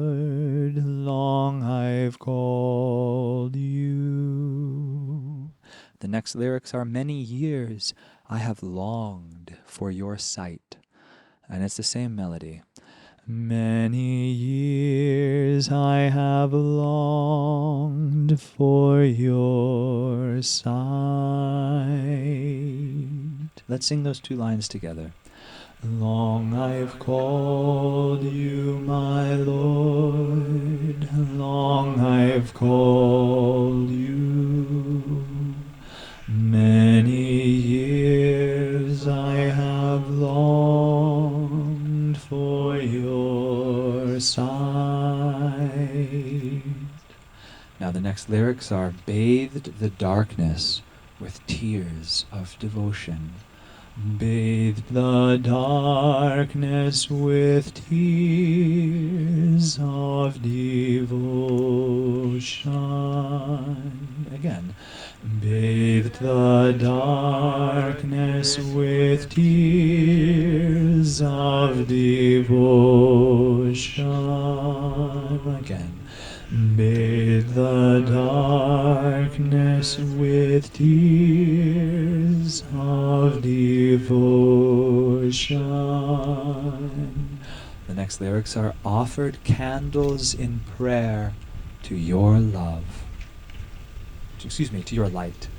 The next lyrics are, many years I have longed for your sight. And it's the same melody. Many years I have longed for your sight. Let's sing those two lines together. Long I've called you, my Lord, long I've called you. Many years I have longed for your sight. Now the next lyrics are, bathed the darkness with tears of devotion. Bathed the darkness with tears of devotion. Again. Bathed the darkness with tears of devotion. Again. Bathed the darkness with tears of devotion. The next lyrics are, offered candles in prayer to your love. To your light.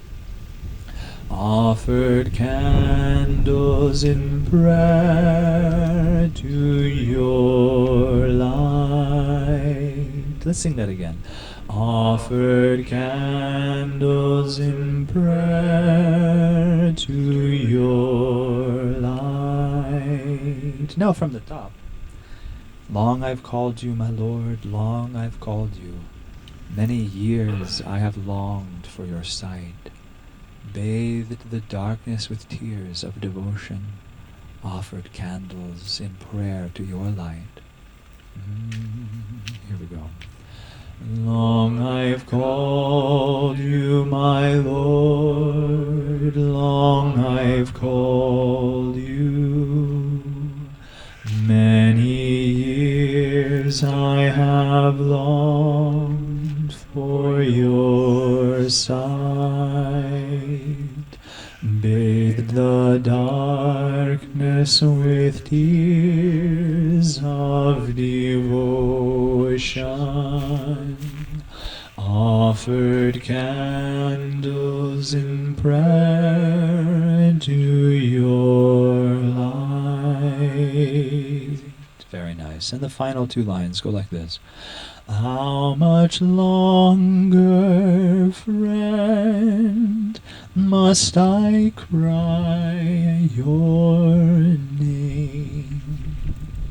Offered candles in prayer to your light. Let's sing that again. Offered candles in prayer to your light. Now from the top. Long I've called you, my Lord, long I've called you. Many years I have longed for your sight, bathed the darkness with tears of devotion, offered candles in prayer to your light. Here we go. Long I've called you, my Lord, long I've called you. Many years I have longed for your sight, bathed the darkness with tears of devotion, offered candles in prayer to your light. Very nice. And the final two lines go like this. How much longer, friend, must I cry your name?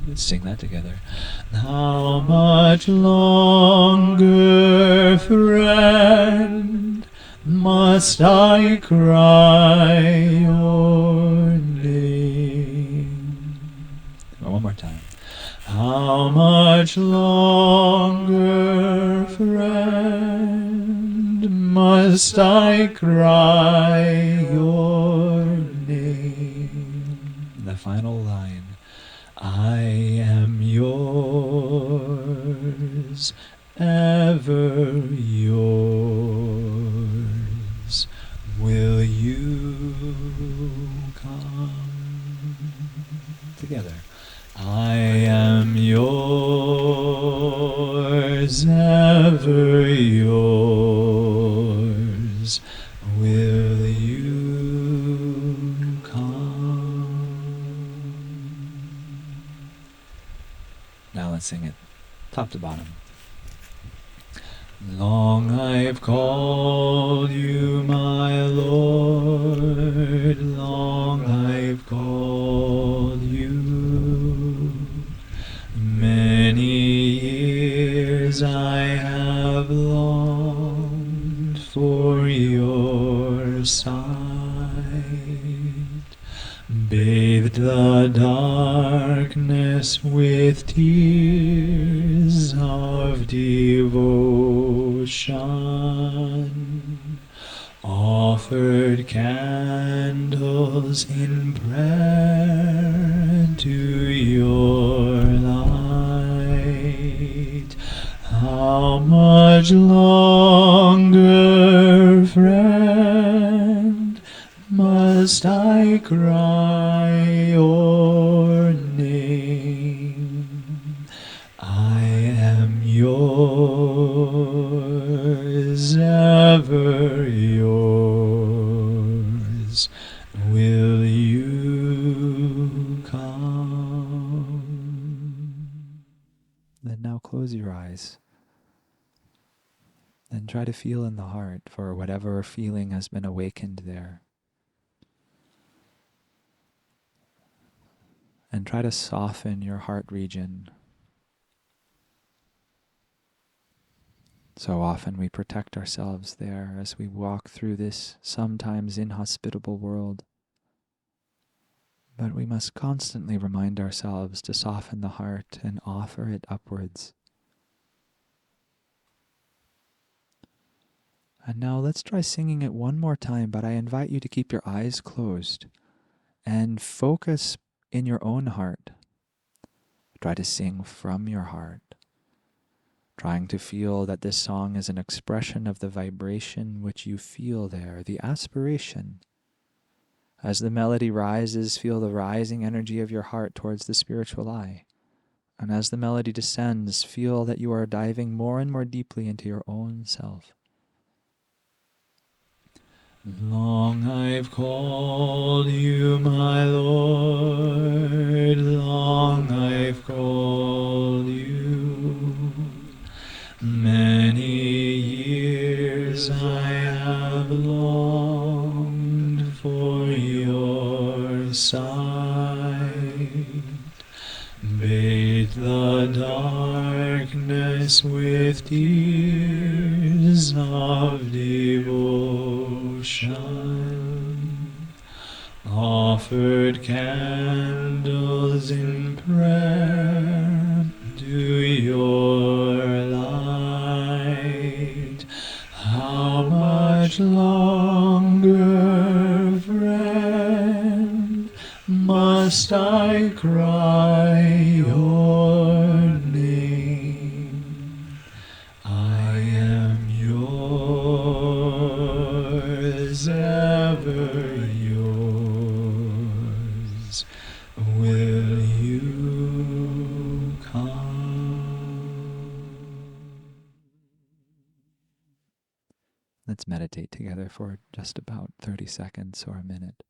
Let's sing that together. How much longer, friend, must I cry your name? One more time. How much longer, friend, must I cry your name? The final line. I am yours, ever yours. Will you come? Together. I am yours, ever yours. Will you come? Now let's sing it top to bottom. Long I've called you, my Lord, long I've called you. Many years I have longed for your sight, bathed the darkness with tears of devotion, offered candles in prayer to your light. How much longer, friend, must I cry your name? I am yours, ever yours. Will you come? Then now close your eyes and try to feel in the heart for whatever feeling has been awakened there. And try to soften your heart region. So often we protect ourselves there as we walk through this sometimes inhospitable world. But we must constantly remind ourselves to soften the heart and offer it upwards. And now let's try singing it one more time, but I invite you to keep your eyes closed and focus in your own heart. Try to sing from your heart, trying to feel that this song is an expression of the vibration which you feel there, the aspiration. As the melody rises, feel the rising energy of your heart towards the spiritual eye. And as the melody descends, feel that you are diving more and more deeply into your own self. Long I've called you, my Lord, long I've called you. Many years I have longed for your sight. Bathe the darkness with tears of devotion, offered candles in prayer to your light. How much longer, friend, must I cry your name? I am yours, ever yours. Will you come? Let's meditate together for just about 30 seconds or a minute.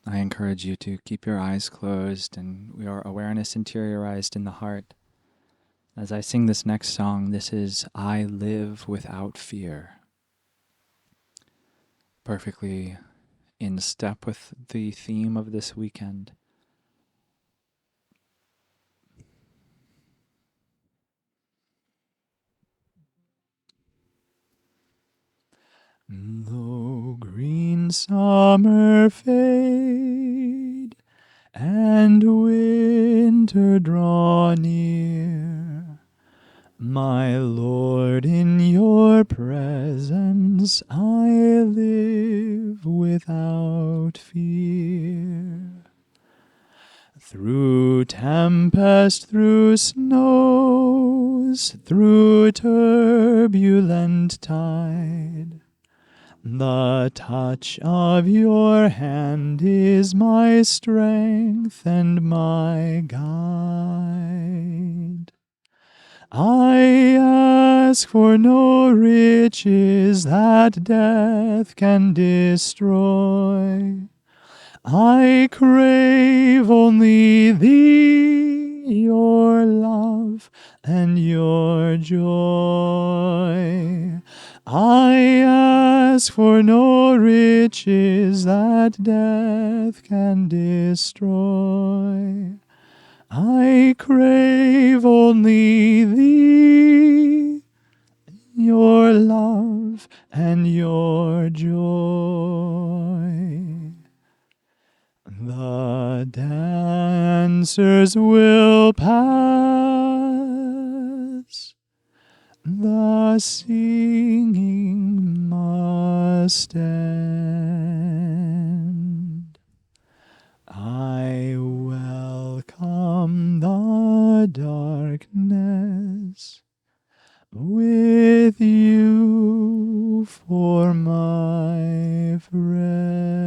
I encourage you to keep your eyes closed and your awareness interiorized in the heart. As I sing this next song, this is I Live Without Fear. Perfectly in step with the theme of this weekend. Though green summer fade and winter draw near, my Lord, in your presence I live without fear. Through tempest, through snows, through turbulent tide, the touch of your hand is my strength and my guide. I ask for no riches that death can destroy. I crave only thee, your love and your joy. I ask for no riches that death can destroy. I crave only thee, your love and your joy. The dancers will pass, the singing must end. I welcome the darkness with you for my friend.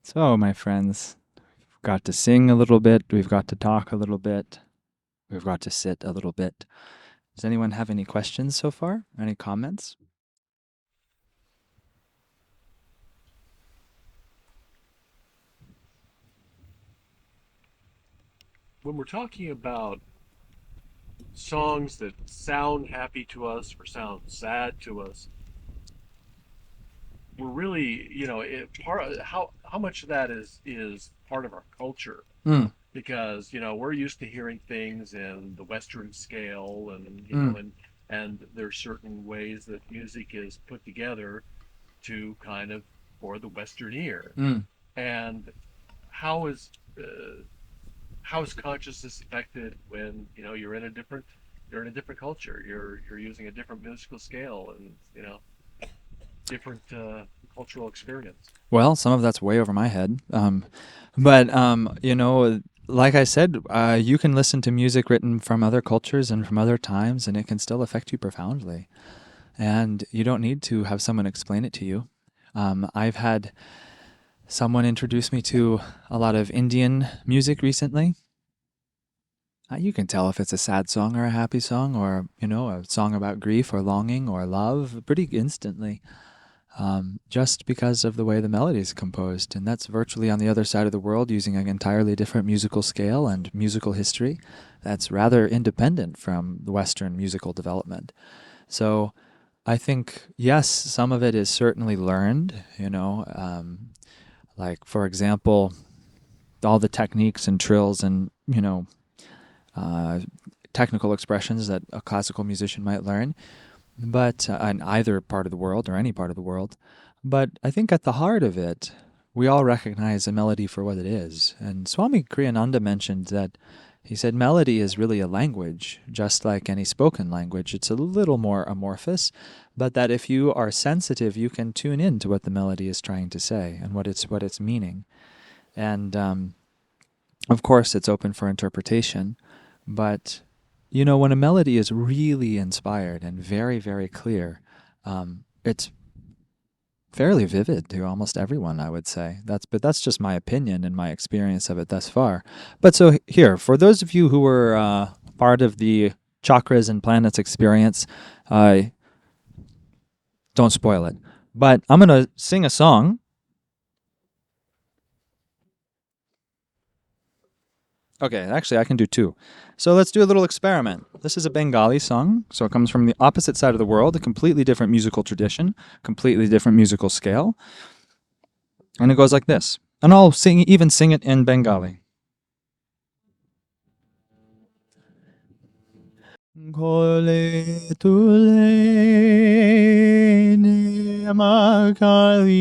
So, my friends, we've got to sing a little bit, we've got to talk a little bit, we've got to sit a little bit. Does anyone have any questions so far? Any comments? When we're talking about songs that sound happy to us or sound sad to us, we're really, part of how much of that is part of our culture Mm, because we're used to hearing things in the Western scale, and mm, and there's certain ways that music is put together to kind of for the Western ear. mm. And how is uh, how is consciousness affected when you're in a different culture, you're using a different musical scale, and different cultural experience. Well, some of that's way over my head. But like I said, you can listen to music written from other cultures and from other times, and it can still affect you profoundly. And you don't need to have someone explain it to you. I've had someone introduce me to a lot of Indian music recently. You can tell if it's a sad song or a happy song, or a song about grief or longing or love pretty instantly, just because of the way the melody is composed. And that's virtually on the other side of the world, using an entirely different musical scale and musical history that's rather independent from the Western musical development. So I think, yes, some of it is certainly learned, like, for example, all the techniques and trills and, uh, technical expressions that a classical musician might learn, but in either part of the world or any part of the world. But I think at the heart of it, we all recognize a melody for what it is. And Swami Kriyananda mentioned that he said melody is really a language, just like any spoken language. It's a little more amorphous, but that if you are sensitive, you can tune in to what the melody is trying to say and what it's meaning. And of course, it's open for interpretation, but when a melody is really inspired and very, very clear, it's fairly vivid to almost everyone, I would say. But that's just my opinion and my experience of it thus far. But so here, for those of you who were part of the chakras and planets experience, uh, don't spoil it. But I'm gonna sing a song. Okay, actually, I can do two. So let's do a little experiment. This is a Bengali song, so it comes from the opposite side of the world, a completely different musical tradition, completely different musical scale, and it goes like this. And I'll even sing it in Bengali. Kole tule ne makali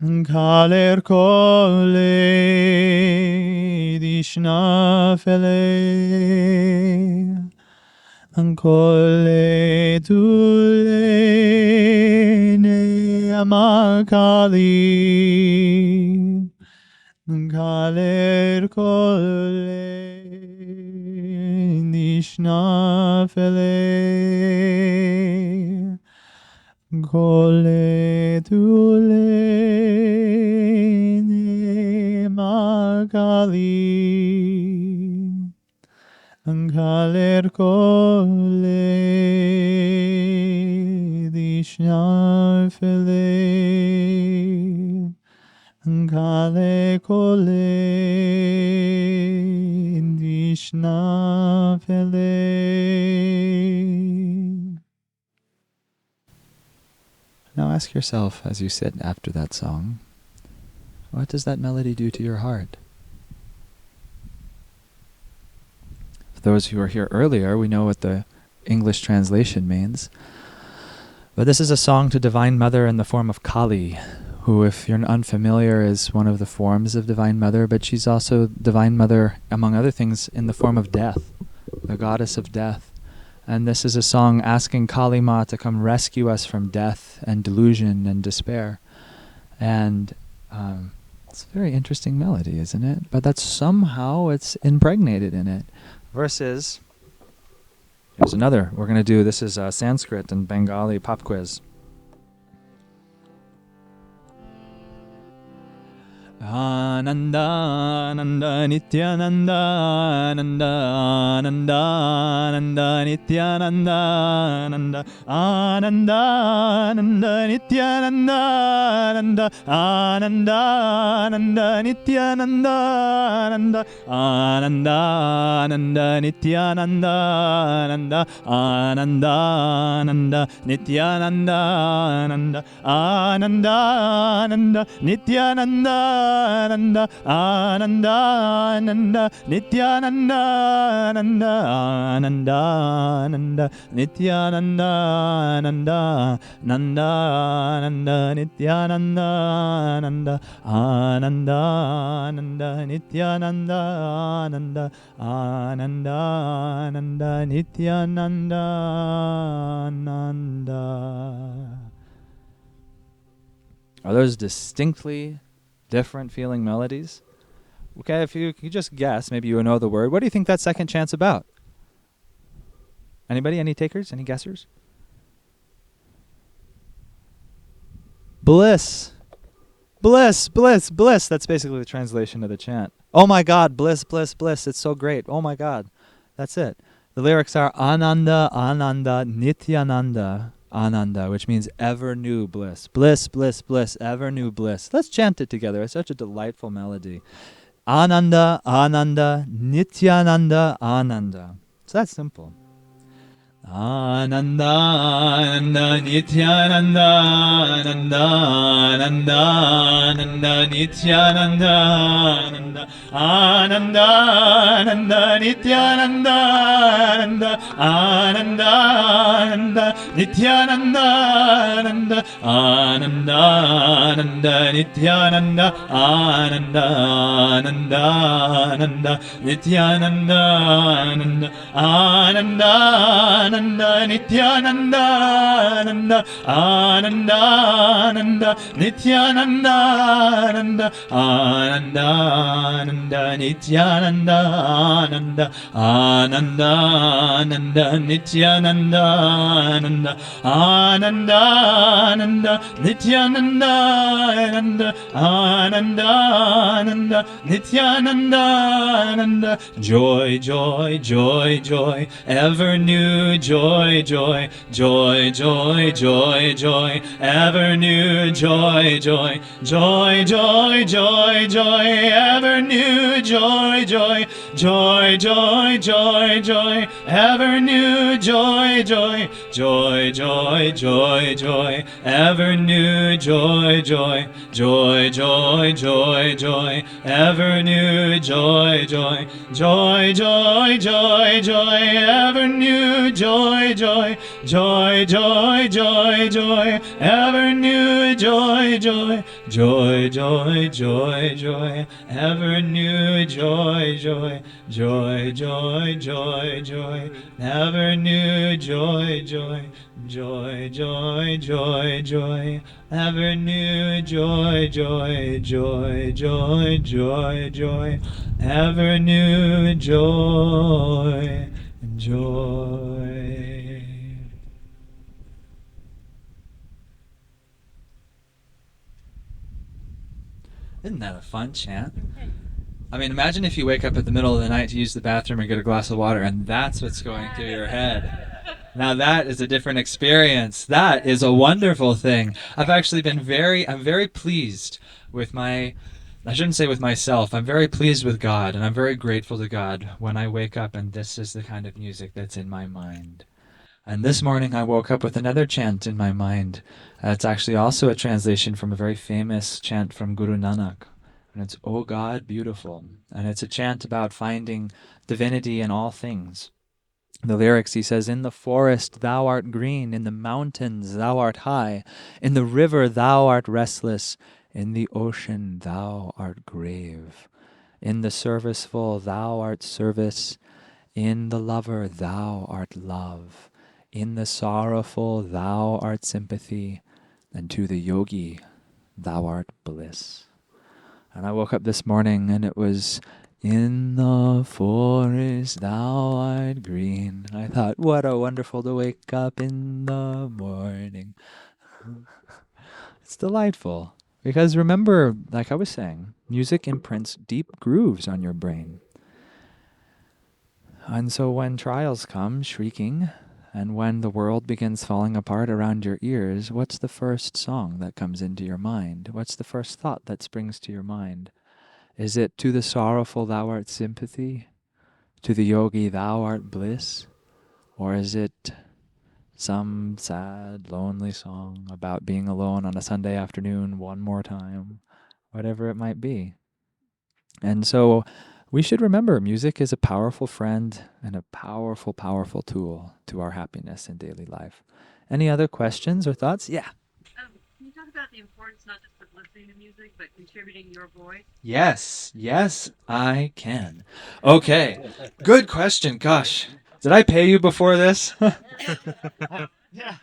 Kaler kole dishnafele Ankole tule ne amakali Kaler kole dishnafele Kole tule ne magali Angaler kole dishnafele Angale kole dishnafele. Now ask yourself as you sit after that song, what does that melody do to your heart? For those who were here earlier, we know what the English translation means. But this is a song to Divine Mother in the form of Kali, who, if you're unfamiliar, is one of the forms of Divine Mother, but she's also Divine Mother, among other things, in the form of death, the goddess of death. And this is a song asking Kali Ma to come rescue us from death and delusion and despair. And it's a very interesting melody, isn't it? But that's somehow it's impregnated in it. Versus, here's another. We're going to do, this is Sanskrit and Bengali pop quiz. Ananda, Ananda, Nityananda, Ananda, Ananda, Ananda, Nityananda, Ananda, Ananda, Ananda, Nityananda, Ananda, Ananda, Ananda, Nityananda, Ananda, Ananda, Ananda, Nityananda, Ananda, Ananda, Ananda, Nityananda, Ananda, Ananda, Ananda, Nityananda, Ananda, Ananda, Ananda, Nityananda, Ananda, Ananda, Ananda, Nityananda, Ananda, Nanda, Ananda, Nityananda, Ananda, Ananda, Ananda, Nityananda, Ananda, Ananda, Ananda, Nityananda, Ananda. Are those distinctly different feeling melodies? Okay, if you could just guess, maybe you know the word. What do you think that second chant's about? Anybody? Any takers? Any guessers? Bliss. Bliss, bliss, bliss. That's basically the translation of the chant. Oh my God, bliss, bliss, bliss. It's so great. Oh my God. That's it. The lyrics are Ananda, Ananda, Nityananda, Ananda, which means ever new bliss. Bliss, bliss, bliss, ever new bliss. Let's chant it together. It's such a delightful melody. Ananda, Ananda, Nityananda, Ananda. It's that simple. Ananda, Ananda, Nityananda, Ananda, Ananda, Ananda, Nityananda, Ananda, Ananda, Ananda, Nityananda, Ananda, Ananda, Ananda, Nityananda, Ananda, Ananda, Ananda, Nityananda, Ananda, Ananda, Ananda, Nityananda, Ananda, Ananda, Ananda, Nityananda, Ananda, Ananda, Ananda, Nityananda, Ananda, Ananda, Ananda, Nityananda, Ananda, Ananda, Ananda, Nityananda, Ananda, Ananda, Ananda, Nityananda, Ananda, Ananda, Ananda, Nityananda, Ananda, joy, joy, joy, joy, ever new joy, joy, joy, joy, joy, joy, ever new joy, joy, joy, joy, joy, joy, ever ever new joy, joy, joy, joy, joy, joy, ever new joy, joy, joy, joy, joy, joy, ever new joy, joy, joy, joy, joy, joy, ever new joy, joy, joy, joy, joy, joy, ever new joy, joy, joy, joy, joy, joy, ever new joy, joy, joy, joy, joy, joy, ever new joy, joy, joy, joy, joy, joy, ever new joy, joy, joy, joy, joy, joy, ever new joy, joy, joy, joy, joy, joy, ever new joy, joy. Isn't that a fun chant? I mean, imagine if you wake up in the middle of the night to use the bathroom or get a glass of water, and that's what's going through your head. Now that is a different experience. That is a wonderful thing. I'm very pleased with I shouldn't say with myself, I'm very pleased with God, and I'm very grateful to God when I wake up and this is the kind of music that's in my mind. And this morning I woke up with another chant in my mind. It's actually also a translation from a very famous chant from Guru Nanak. And it's, "O God, beautiful." And it's a chant about finding divinity in all things. The lyrics, he says, "In the forest thou art green, in the mountains thou art high, in the river thou art restless, in the ocean thou art grave. In the serviceful thou art service, in the lover thou art love. In the sorrowful thou art sympathy, and to the yogi thou art bliss." And I woke up this morning and it was, "In the forest thou art green." And I thought, what a wonderful to wake up in the morning. It's delightful. Because remember, like I was saying, music imprints deep grooves on your brain. And so when trials come shrieking, and when the world begins falling apart around your ears, what's the first song that comes into your mind? What's the first thought that springs to your mind? Is it, "To the sorrowful thou art sympathy, to the yogi thou art bliss"? Or is it some sad, lonely song about being alone on a Sunday afternoon one more time? Whatever it might be. And so we should remember music is a powerful friend and a powerful, powerful tool to our happiness in daily life. Any other questions or thoughts? Yeah. Can you talk about the importance not just of listening to music, but contributing your voice? Yes, I can. Okay, good question. Gosh, did I pay you before this? Yeah.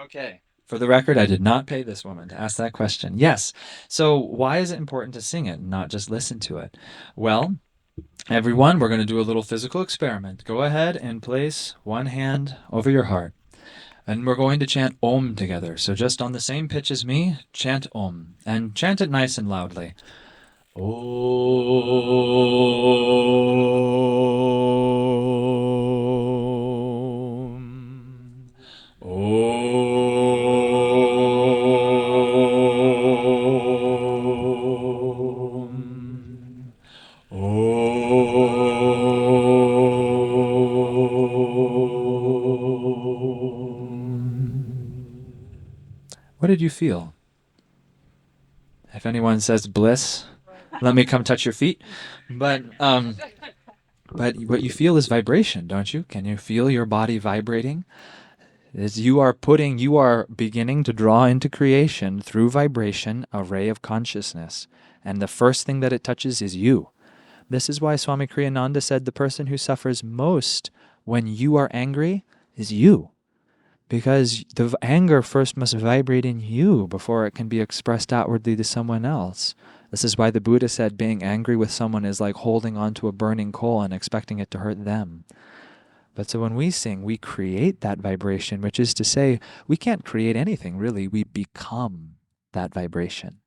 Okay. For the record, I did not pay this woman to ask that question. Yes. So why is it important to sing it and not just listen to it? Well, everyone, we're going to do a little physical experiment. Go ahead and place one hand over your heart. And we're going to chant Om together. So just on the same pitch as me, chant Om. And chant it nice and loudly. Om. Om. What did you feel? If anyone says bliss, let me come touch your feet. But what you feel is vibration, don't you? Can you feel your body vibrating? As you are beginning to draw into creation through vibration a ray of consciousness. And the first thing that it touches is you. This is why Swami Kriyananda said the person who suffers most when you are angry is you. Because the anger first must vibrate in you before it can be expressed outwardly to someone else. This is why the Buddha said being angry with someone is like holding on to a burning coal and expecting it to hurt them. But so when we sing, we create that vibration, which is to say, we can't create anything really, we become that vibration.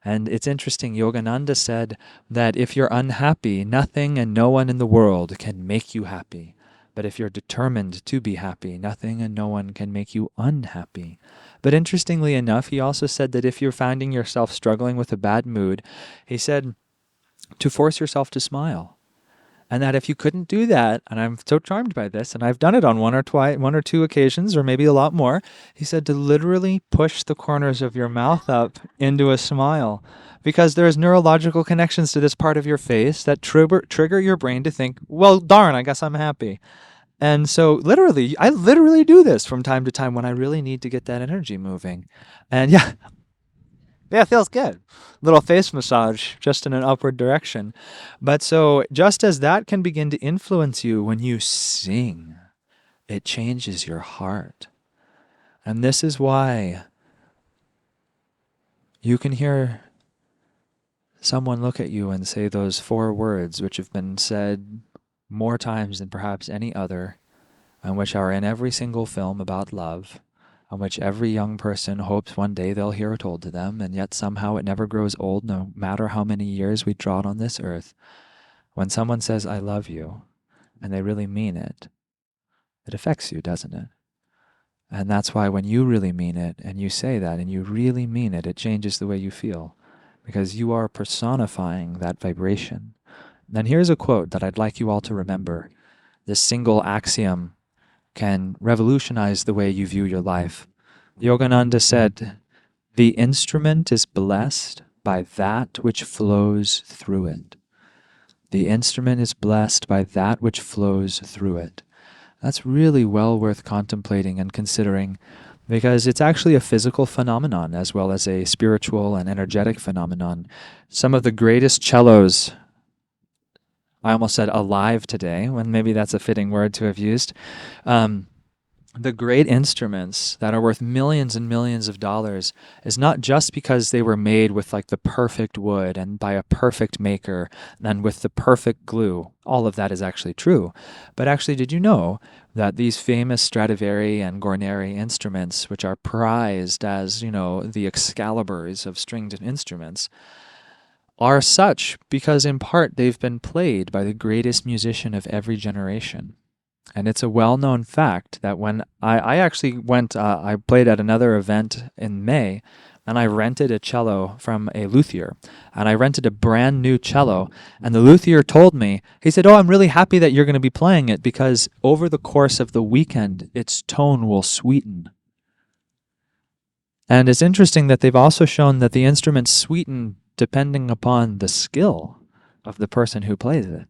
And it's interesting, Yogananda said that if you're unhappy, nothing and no one in the world can make you happy. But if you're determined to be happy, nothing and no one can make you unhappy. But interestingly enough, he also said that if you're finding yourself struggling with a bad mood, he said, to force yourself to smile. And that if you couldn't do that, and I'm so charmed by this, and I've done it on one or two occasions, or maybe a lot more, he said to literally push the corners of your mouth up into a smile, because there's neurological connections to this part of your face that trigger your brain to think, well, darn, I guess I'm happy. And so literally, I literally do this from time to time when I really need to get that energy moving. And yeah, yeah, it feels good. Little face massage just in an upward direction. But so just as that can begin to influence you when you sing, it changes your heart. And this is why you can hear someone look at you and say those 4 words which have been said more times than perhaps any other, and which are in every single film about love, on which every young person hopes one day they'll hear it told to them, and yet somehow it never grows old no matter how many years we trot on this earth. When someone says, I love you, and they really mean it, it affects you, doesn't it? And that's why when you really mean it, and you say that, and you really mean it, it changes the way you feel, because you are personifying that vibration. And here's a quote that I'd like you all to remember. This single axiom can revolutionize the way you view your life. Yogananda said, the instrument is blessed by that which flows through it. The instrument is blessed by that which flows through it. That's really well worth contemplating and considering, because it's actually a physical phenomenon as well as a spiritual and energetic phenomenon. Some of the greatest cellos, I almost said alive today, when maybe that's a fitting word to have used. The great instruments that are worth millions and millions of dollars is not just because they were made with like the perfect wood and by a perfect maker and with the perfect glue. All of that is actually true. But actually, did you know that these famous Stradivari and Guarneri instruments, which are prized as, the Excaliburs of stringed instruments, are such because in part they've been played by the greatest musician of every generation. And it's a well-known fact that when I actually went, I played at another event in May, and I rented a cello from a luthier. And I rented a brand new cello, and the luthier told me, he said, oh, I'm really happy that you're going to be playing it because over the course of the weekend, its tone will sweeten. And it's interesting that they've also shown that the instruments sweeten depending upon the skill of the person who plays it.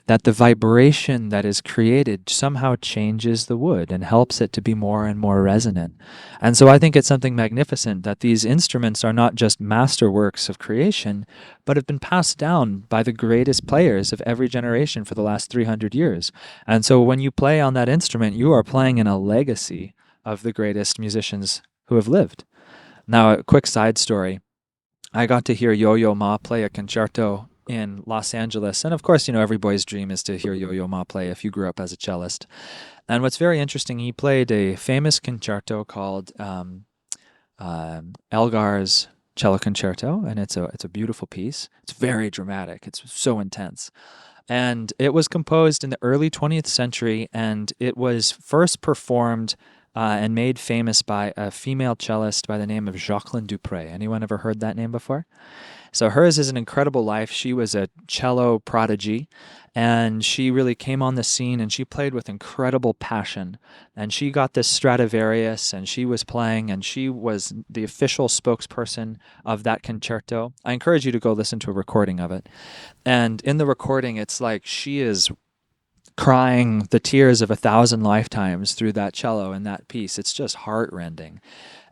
That the vibration that is created somehow changes the wood and helps it to be more and more resonant. And so I think it's something magnificent that these instruments are not just masterworks of creation, but have been passed down by the greatest players of every generation for the last 300 years. And so when you play on that instrument, you are playing in a legacy of the greatest musicians who have lived. Now, a quick side story. I got to hear Yo-Yo Ma play a concerto in Los Angeles. And of course, every boy's dream is to hear Yo-Yo Ma play if you grew up as a cellist. And what's very interesting, he played a famous concerto called Elgar's Cello Concerto, and it's a beautiful piece. It's very dramatic. It's so intense. And it was composed in the early 20th century, and it was first performed and made famous by a female cellist by the name of Jacqueline Dupre. Anyone ever heard that name before? So hers is an incredible life. She was a cello prodigy, and she really came on the scene, and she played with incredible passion. And she got this Stradivarius, and she was playing, and she was the official spokesperson of that concerto. I encourage you to go listen to a recording of it. And in the recording, it's like she is crying the tears of 1,000 lifetimes through that cello in that piece. It's just heartrending.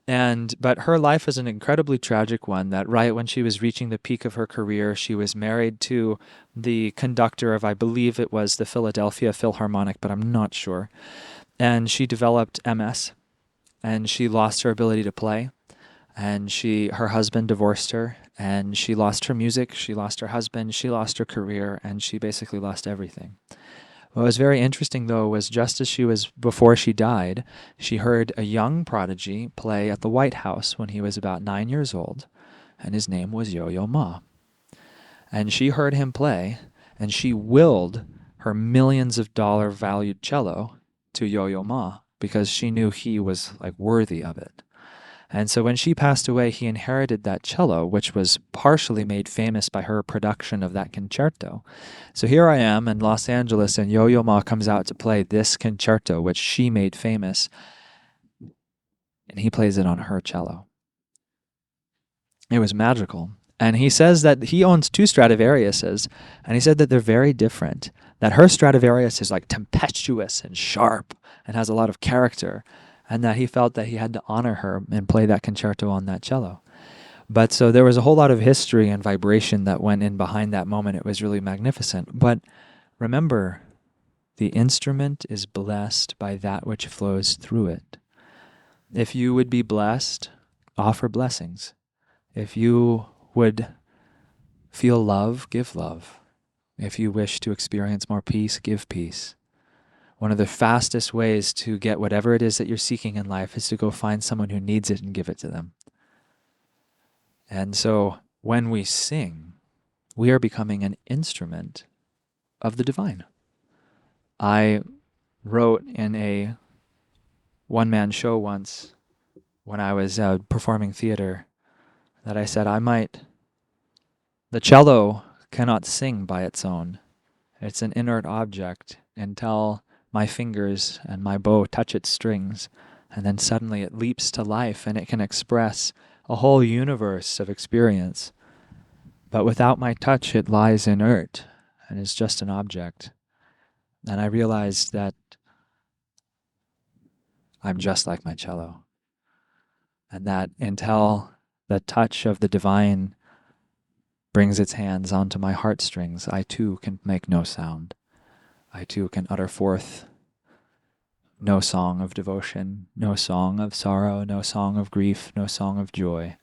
But her life is an incredibly tragic one, that right when she was reaching the peak of her career, she was married to the conductor of, I believe it was the Philadelphia Philharmonic, but I'm not sure. And she developed MS, and she lost her ability to play. And her husband divorced her, and she lost her music, she lost her husband, she lost her career, and she basically lost everything. What was very interesting, though, was just as before she died, she heard a young prodigy play at the White House when he was about 9 years old, and his name was Yo-Yo Ma. And she heard him play, and she willed her millions of dollar valued cello to Yo-Yo Ma because she knew he was worthy of it. And so when she passed away, he inherited that cello, which was partially made famous by her production of that concerto. So here I am in Los Angeles, and Yo-Yo Ma comes out to play this concerto, which she made famous, and he plays it on her cello. It was magical. And he says that he owns two Stradivariuses, and he said that they're very different. That her Stradivarius is like tempestuous and sharp and has a lot of character, and that he felt that he had to honor her and play that concerto on that cello. But so there was a whole lot of history and vibration that went in behind that moment. It was really magnificent. But remember, the instrument is blessed by that which flows through it. If you would be blessed, offer blessings. If you would feel love, give love. If you wish to experience more peace, give peace. One of the fastest ways to get whatever it is that you're seeking in life is to go find someone who needs it and give it to them. And so when we sing, we are becoming an instrument of the divine. I wrote in a one-man show once when I was performing theater that I said the cello cannot sing by its own. It's an inert object until my fingers and my bow touch its strings, and then suddenly it leaps to life and it can express a whole universe of experience. But without my touch, it lies inert and is just an object. And I realized that I'm just like my cello. And that until the touch of the divine brings its hands onto my heartstrings, I too can make no sound. I too can utter forth no song of devotion, no song of sorrow, no song of grief, no song of joy.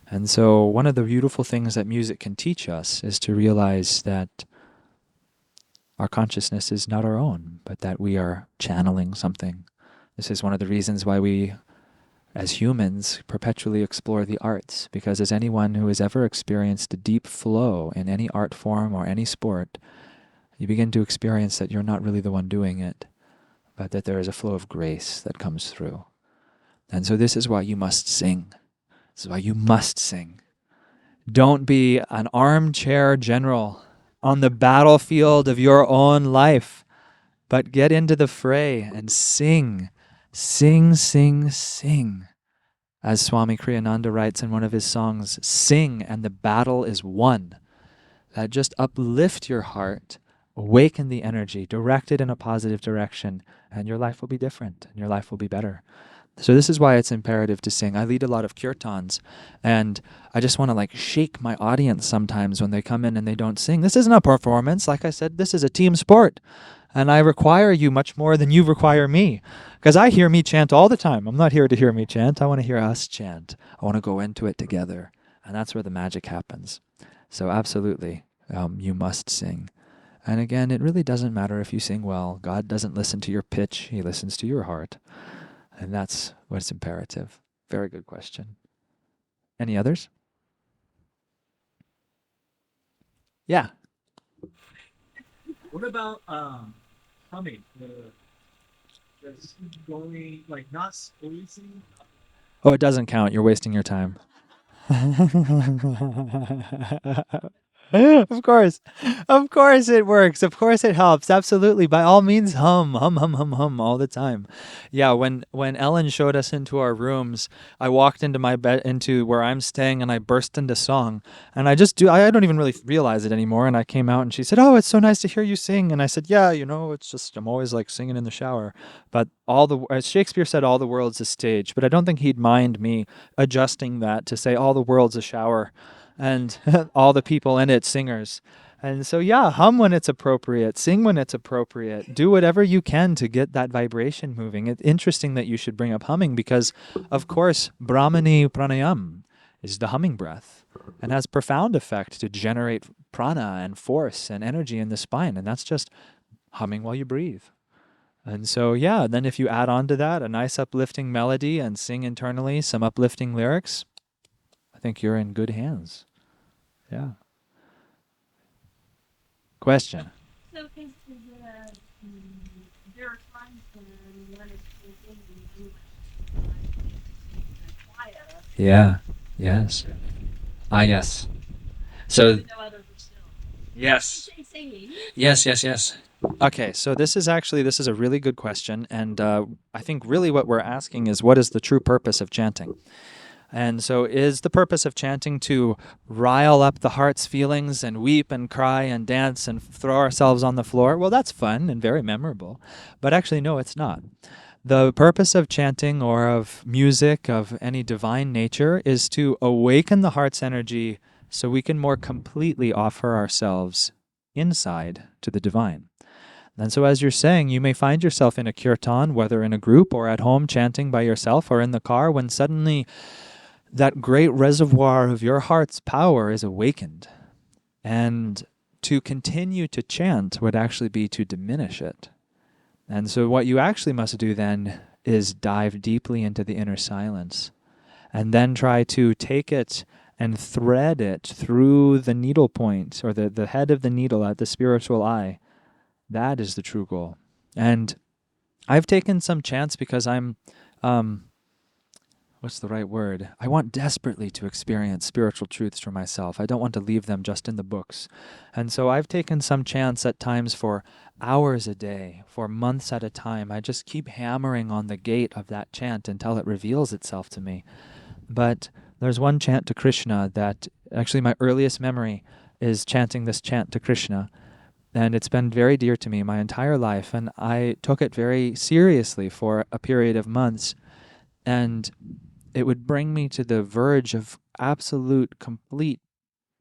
And so one of the beautiful things that music can teach us is to realize that our consciousness is not our own, but that we are channeling something. This is one of the reasons why we, as humans, perpetually explore the arts, because as anyone who has ever experienced a deep flow in any art form or any sport, you begin to experience that you're not really the one doing it, but that there is a flow of grace that comes through. And so this is why you must sing. This is why you must sing. Don't be an armchair general on the battlefield of your own life, but get into the fray and sing. Sing, sing, sing. As Swami Kriyananda writes in one of his songs, sing and the battle is won. That just uplift your heart, awaken the energy, direct it in a positive direction, and your life will be different and your life will be better. So this is why it's imperative to sing. I lead a lot of kirtans, and I just want to shake my audience sometimes when they come in and they don't sing. This isn't a performance. Like I said, this is a team sport, and I require you much more than you require me, because I hear me chant all the time. I'm not here to hear me chant. I want to hear us chant. I want to go into it together, and that's where the magic happens. So absolutely, you must sing. And again, it really doesn't matter if you sing well. God doesn't listen to your pitch. He listens to your heart. And that's what's imperative. Very good question. Any others? Yeah. What about humming? Just going not squeezing. Oh, it doesn't count. You're wasting your time. Of course. Of course it works. Of course it helps. Absolutely. By all means, hum, hum, hum, hum, hum all the time. Yeah, when Ellen showed us into our rooms, I walked into my bed, into where I'm staying, and I burst into song. And I don't even really realize it anymore. And I came out and she said, "Oh, it's so nice to hear you sing." And I said, "Yeah, it's just, I'm always singing in the shower." But as Shakespeare said, all the world's a stage. But I don't think he'd mind me adjusting that to say all the world's a shower and all the people in it singers. And so, yeah, hum when it's appropriate, sing when it's appropriate, do whatever you can to get that vibration moving. It's interesting that you should bring up humming because, of course, Brahmani pranayam is the humming breath and has profound effect to generate prana and force and energy in the spine. And that's just humming while you breathe. And so, yeah, then if you add on to that a nice uplifting melody and sing internally some uplifting lyrics, I think you're in good hands. Yeah. Question. So, there are times when it's too busy and quiet, Yeah. Yes. Ah, yes. So, No other still. yes. Singing. Yes, yes, yes. Okay, so this is a really good question, and I think really what we're asking is what is the true purpose of chanting? And so, is the purpose of chanting to rile up the heart's feelings and weep and cry and dance and throw ourselves on the floor? Well, that's fun and very memorable, but actually, no, it's not. The purpose of chanting or of music of any divine nature is to awaken the heart's energy so we can more completely offer ourselves inside to the divine. And so, as you're saying, you may find yourself in a kirtan, whether in a group or at home chanting by yourself or in the car, when suddenly that great reservoir of your heart's power is awakened. And to continue to chant would actually be to diminish it. And so, what you actually must do then is dive deeply into the inner silence and then try to take it and thread it through the needle point or the head of the needle at the spiritual eye. That is the true goal. And I've taken some chance because I'm, what's the right word? I want desperately to experience spiritual truths for myself. I don't want to leave them just in the books. And so I've taken some chance at times for hours a day, for months at a time. I just keep hammering on the gate of that chant until it reveals itself to me. But there's one chant to Krishna that actually my earliest memory is chanting this chant to Krishna. And it's been very dear to me my entire life. And I took it very seriously for a period of months. And it would bring me to the verge of absolute, complete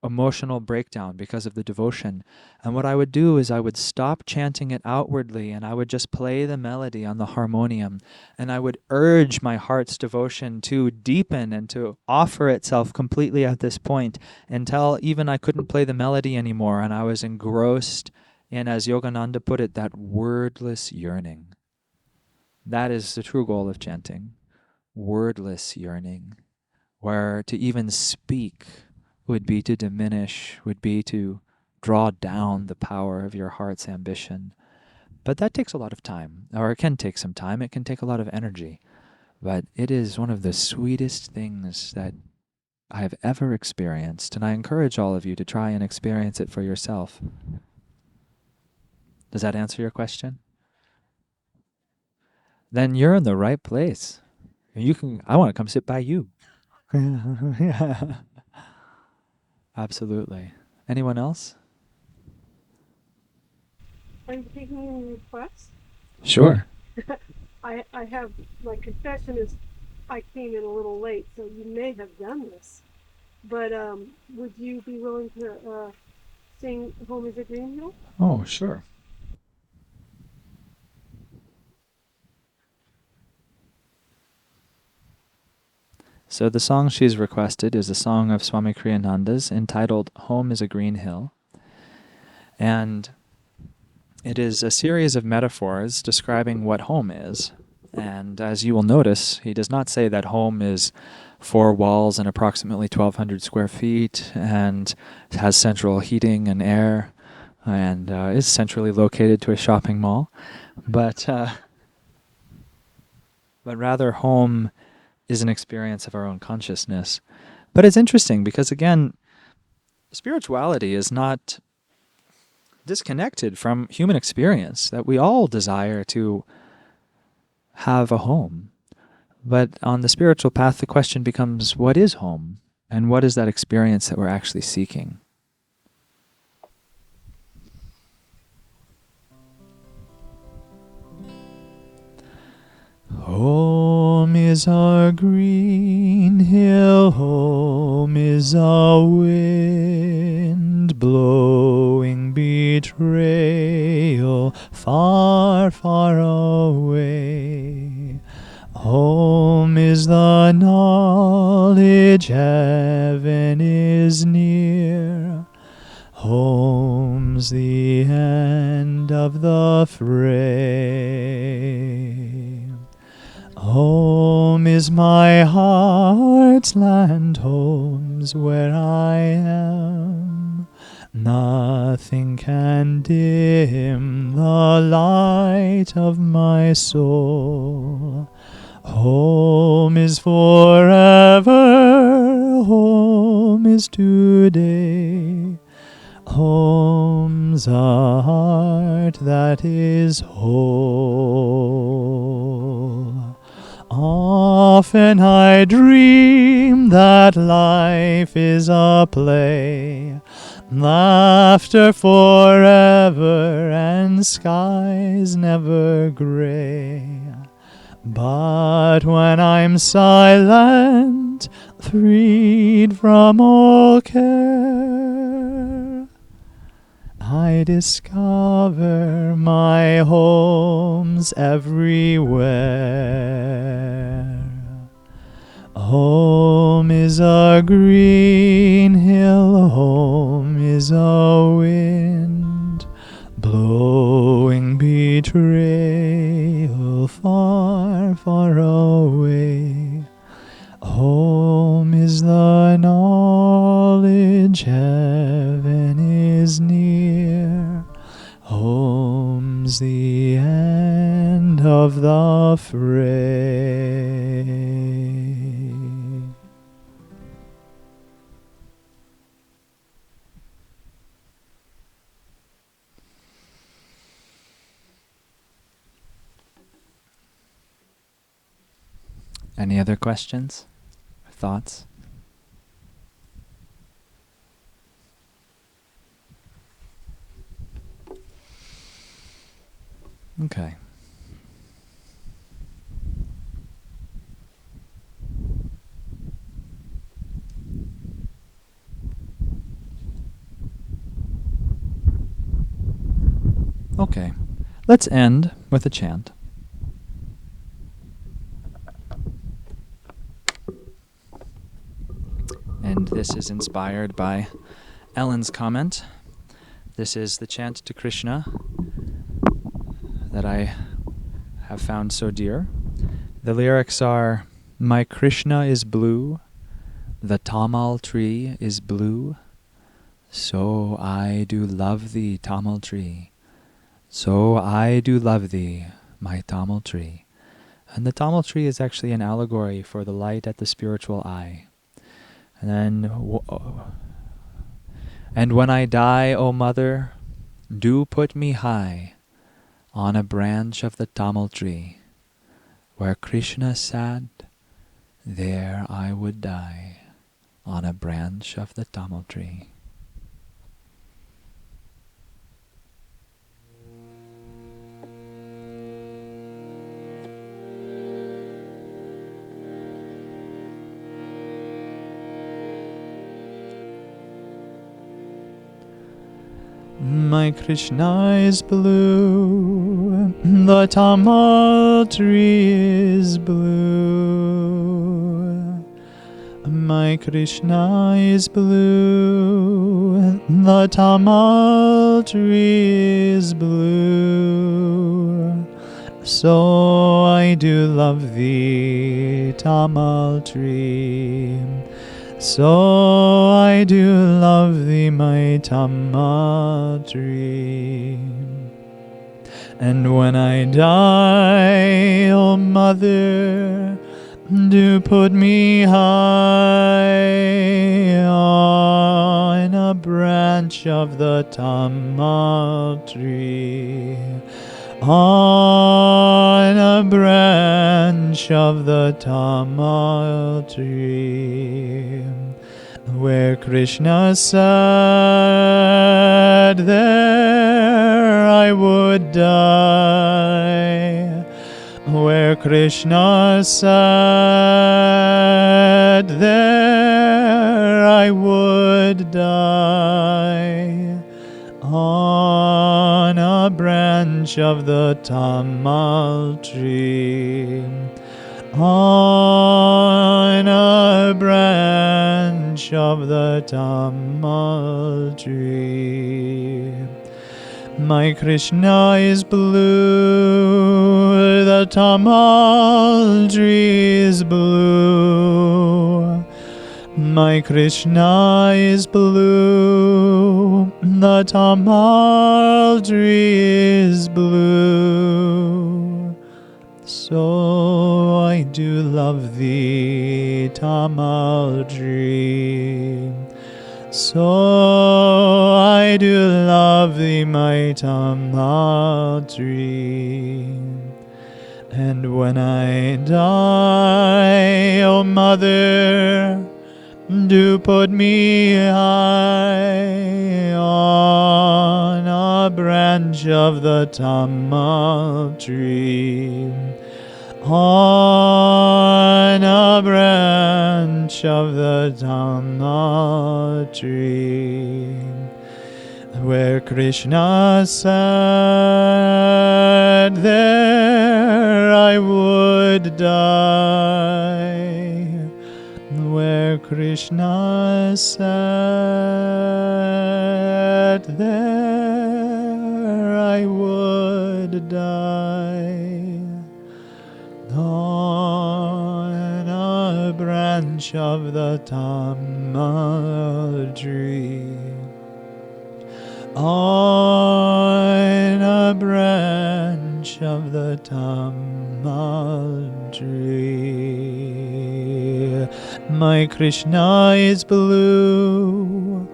emotional breakdown because of the devotion. And what I would do is I would stop chanting it outwardly and I would just play the melody on the harmonium. And I would urge my heart's devotion to deepen and to offer itself completely at this point until even I couldn't play the melody anymore. And I was engrossed in, as Yogananda put it, that wordless yearning. That is the true goal of chanting. Wordless yearning, where to even speak would be to diminish, would be to draw down the power of your heart's ambition. But that takes a lot of time, or it can take some time, it can take a lot of energy. But it is one of the sweetest things that I have ever experienced, and I encourage all of you to try and experience it for yourself. Does that answer your question? Then you're in the right place. I want to come sit by you. Absolutely. Anyone else? Are you taking any requests? Sure. I have, my confession is I came in a little late, so you may have done this. But would you be willing to sing Home is a Green Hill? Oh, sure. So the song she's requested is a song of Swami Kriyananda's entitled Home is a Green Hill. And it is a series of metaphors describing what home is. And as you will notice, he does not say that home is 4 walls and approximately 1,200 square feet and has central heating and air and is centrally located to a shopping mall. But rather, home is an experience of our own consciousness. But it's interesting because, again, spirituality is not disconnected from human experience, that we all desire to have a home. But on the spiritual path, the question becomes, what is home? And what is that experience that we're actually seeking? Home is our green hill, home is a wind blowing betrayal far, far away. Home is the knowledge heaven is near. Home's the end of the fray. Home is my heart's land, home's where I am. Nothing can dim the light of my soul. Home is forever, home is today. Home's a heart that is whole. Often I dream that life is a play, laughter forever and skies never gray. But when I'm silent, freed from all care, I discover my home's everywhere. Home is a green hill, home is a wind, blowing betrayal far, far away. Home is the knowledge heaven is near. Home's the end of the fray. Any other questions? Thoughts? Okay. Okay. Let's end with a chant. And this is inspired by Ellen's comment. This is the chant to Krishna that I have found so dear. The lyrics are, "My Krishna is blue, the tamal tree is blue, so I do love thee, tamal tree. So I do love thee, my tamal tree." And the tamal tree is actually an allegory for the light at the spiritual eye. And then, "And when I die, O mother, do put me high on a branch of the tamal tree. Where Krishna sat, there I would die on a branch of the tamal tree." My Krishna is blue, the tamal tree is blue. My Krishna is blue, the tamal tree is blue. So I do love thee, tamal tree. So I do love thee, my tamal tree. And when I die, O mother, do put me high on a branch of the tamal tree. On a branch of the tamal tree. Where Krishna sat, there I would die. Where Krishna sat, there I would die. On a branch of the tamal tree. On a branch of the tamal tree. My Krishna is blue, the tamal tree is blue. My Krishna is blue, the tamal tree is blue. So I do love thee, Tamaldri. So I do love thee, my Tamaldri. And when I die, O mother, do put me high on a branch of the tamal tree, on a branch of the tamal tree, where Krishna sat, there I would die. Where Krishna sat, there I would die. On a branch of the tamal tree, on a branch of the tamal tree. My Krishna is blue,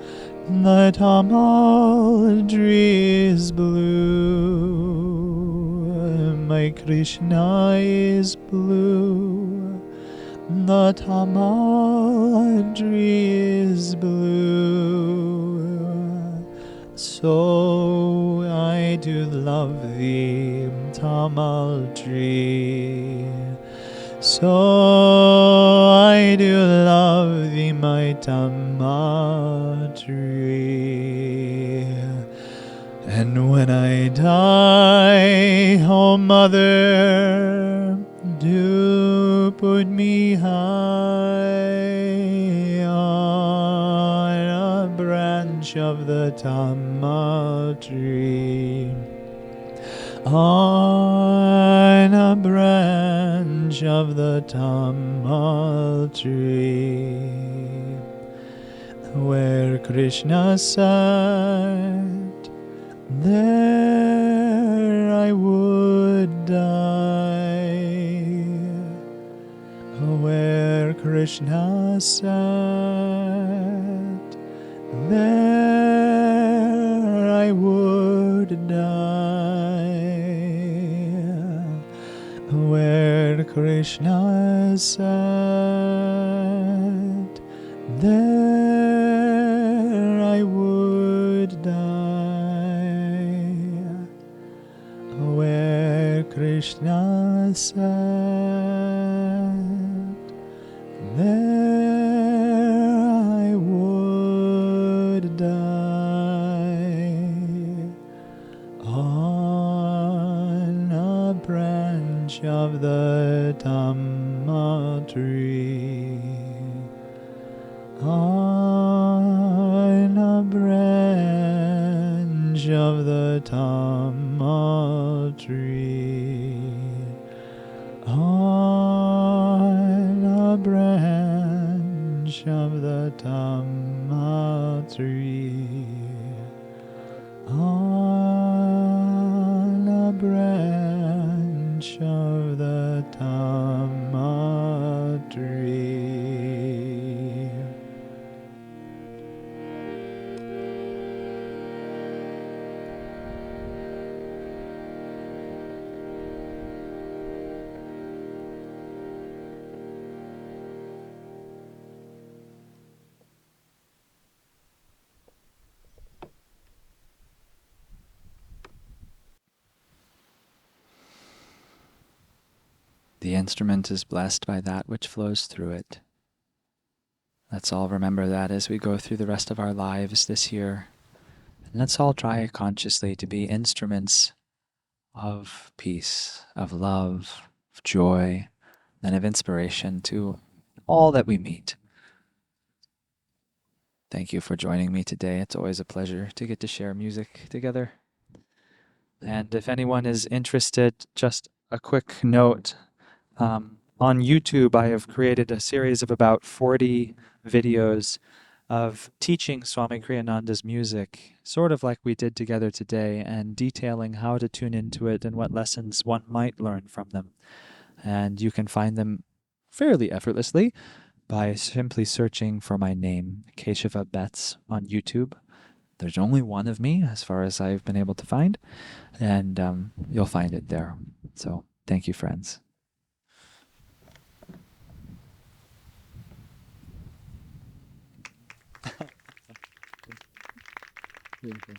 the tamal tree is blue. My Krishna is blue, the tamal tree is blue. So I do love thee, tamal tree. So I do love thee, my tamal tree. And when I die, oh mother, do put me high on a branch of the tamal tree, on a branch of the tamal tree, where Krishna sat, there I would die. Where Krishna sat, there I would die. Where Krishna sat, there I would die. Where Krishna sat, there I would die. On a branch of the tamal tree, on a branch of the tamal tree, on a branch of the tamal tree, on a branch of the tamal tree. The instrument is blessed by that which flows through it. Let's all remember that as we go through the rest of our lives this year. And let's all try consciously to be instruments of peace, of love, of joy, and of inspiration to all that we meet. Thank you for joining me today. It's always a pleasure to get to share music together. And if anyone is interested, just a quick note. On YouTube, I have created a series of about 40 videos of teaching Swami Kriyananda's music, sort of like we did together today, and detailing how to tune into it and what lessons one might learn from them. And you can find them fairly effortlessly by simply searching for my name, Keshava Betts, on YouTube. There's only one of me as far as I've been able to find, and you'll find it there. So thank you, friends. Beautiful.